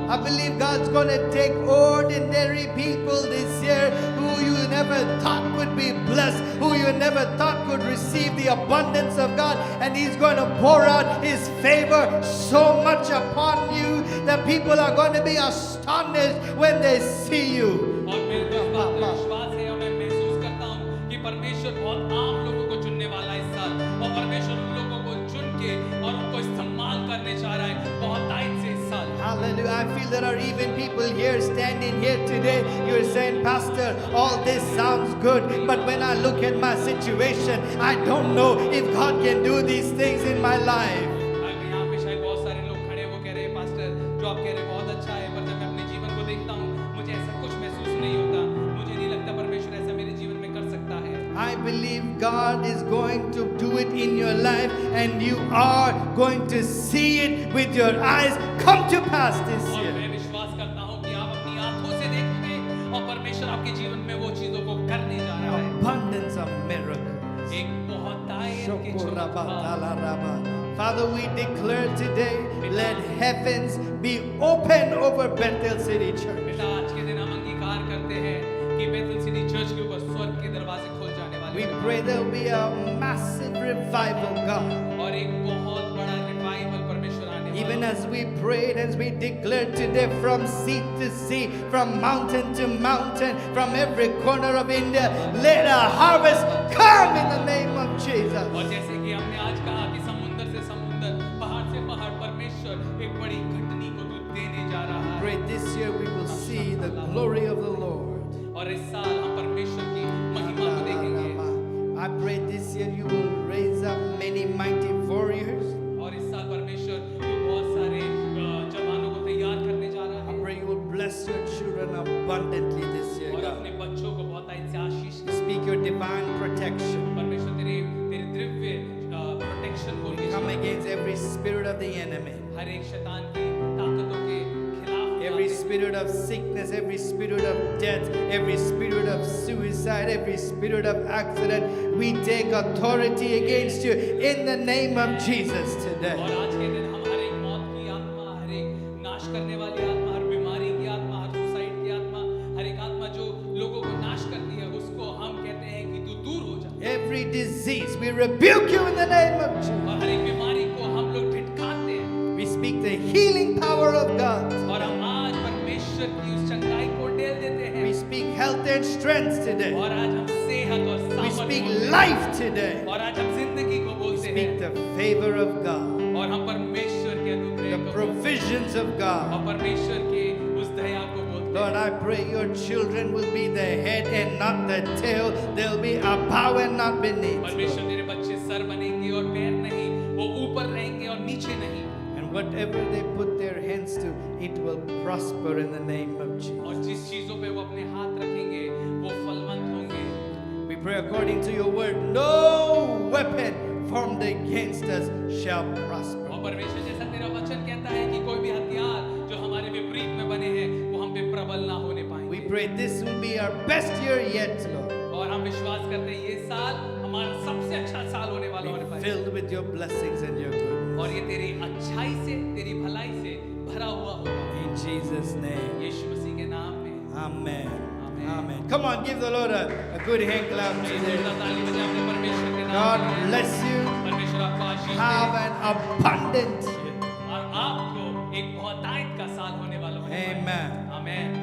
I believe God's going to take ordinary people this year who you never thought would be blessed, who you never thought could receive the abundance of God, and He's going to pour out His favor so much upon you that people are going to be astonished when they see you. और मेरे को इस बात का विश्वास है और मैं महसूस करता हूँ कि परमेश्वर बहुत आम लोगों को चुनने वाला है इस साल और परमेश्वर उन लोगों को चुन के और उनको इस्तेमाल करने जा रहा है बहुत ताकत से इस साल Hallelujah. I feel there are even people here standing here today. You're saying, Pastor, all this sounds good, but when I look at my situation, I don't know if God can do these things in my life. अगर यहाँ पे शायद बहुत सारे लोग खड़े वो कह रहे हैं पास्टर जो आप कह रहे हैं बहुत अच्छा है पर जब मैं अपने जीवन को देखता हूँ मुझे ऐसा कुछ महसूस नहीं होता मुझे नहीं लगता परमेश्वर ऐसा मेरे जीवन में कर सकता है I believe God is going to do it in your life, and you are going to see it with your eyes come to pass this और year. मैं विश्वास करता हूँ कि आप अपनी आंखों से देखोगे और परमेश्वर आपके जीवन में वो चीजों को करने जा रहा है Abundance of miracles. एक बहुत ताकत के चमत्कार Father, we declare today, let heavens be open over Bethel City Church. पिता आज के दिन हम अंगीकार करते हैं कि बेथल सिटी चर्च के ऊपर स्वर्ग के दरवाजे खोल जाने वाले We हैं pray there will be a massive revival, God. और एक बहुत बड़ा रिवाइवल परमेश्वर आने वाला Even है as we prayed, as we declared today, from sea to sea, from mountain to mountain, from every corner of India, let a harvest come in the name of Jesus. और जैसे कि हमने आज कहा कि समुंदर से समुंदर पहाड़ से पहाड़ परमेश्वर एक बड़ी घटनी को तू देने जा रहा है Pray this year we will see the glory of the Lord. और इस साल हम परमेश्वर की महिमा को देखेंगे I pray this year you will raise up many mighty warriors. और इस साल परमेश्वर तू बहुत सारे जवानों को तैयार करने जा रहा I है pray you will bless your children abundantly this year, और God. अपने बच्चों को बहुत से आशीष दे। Speak your divine protection. परमेश्वर तेरे दिव्य प्रोटेक्शन को Come against every spirit of the enemy. हर एक शैतान की ताकतों के खिलाफ Every spirit of sickness, every spirit of death, every spirit of suicide, every spirit of accident, we take authority against you in the name of Jesus और today. आज के दिन हम हर एक मौत की आत्मा हर एक नाश करने वाली आत्मा हर बीमारी की आत्मा हर सुसाइड की आत्मा हर एक आत्मा जो लोगों को नाश करती है उसको हम कहते हैं कि तू दूर हो जा Every disease, we rebuke you in the name of Jesus. और हर एक बीमारी को हम लोग धिटकारते हैं We speak the healing power of God. और हम आज परमेश्वर की उस चंगाई को ढेल देते हैं We speak health and strength today. और आज हम सेहत और We सामर्थ speak बोलते हैं। life today. और आज हम जिंदगी को We बोलते speak हैं the favor of God, और हम परमेश्वर के अनुग्रह the को बोलते provisions of हैं God. और परमेश्वर के उस दया को बोलते हैं Lord, I pray your children will be the head and not the tail. They'll be above and not beneath. परमेश्वर तेरे बच्चे सर बनेंगे और पैर नहीं वो ऊपर रहेंगे और नीचे नहीं And whatever they put their hands to, it will prosper in the name of Jesus. और जिस चीजों पे वो अपने हाथ रखेंगे वो फलवंत होंगे We pray according to your word, no weapon formed against us shall prosper. और परमेश्वर जैसा तेरा वचन कहता है कि कोई भी हथियार जो हमारे विपरीत में बने हैं वो हम पे प्रबल ना होने We पाएंगे pray this will be our best year yet, Lord. और हम विश्वास करते हैं ये साल हमारा सबसे अच्छा साल होने वाला होने Be पाएगा filled with your blessings and your goodness. और ये तेरी अच्छाई से तेरी भलाई से भरा हुआ होगा In Jesus' name, यीशु मसीह के नाम में amen. आमीन Come on, give the Lord a good hand clap today. जोरदार ताली बजाएं अपने परमेश्वर के नाम God के लिए। bless you. परमेश्वर आपको आशीष Have they an abundant year. और आपको एक बहुतायत का साल होने वाला है। Amen. आमेन।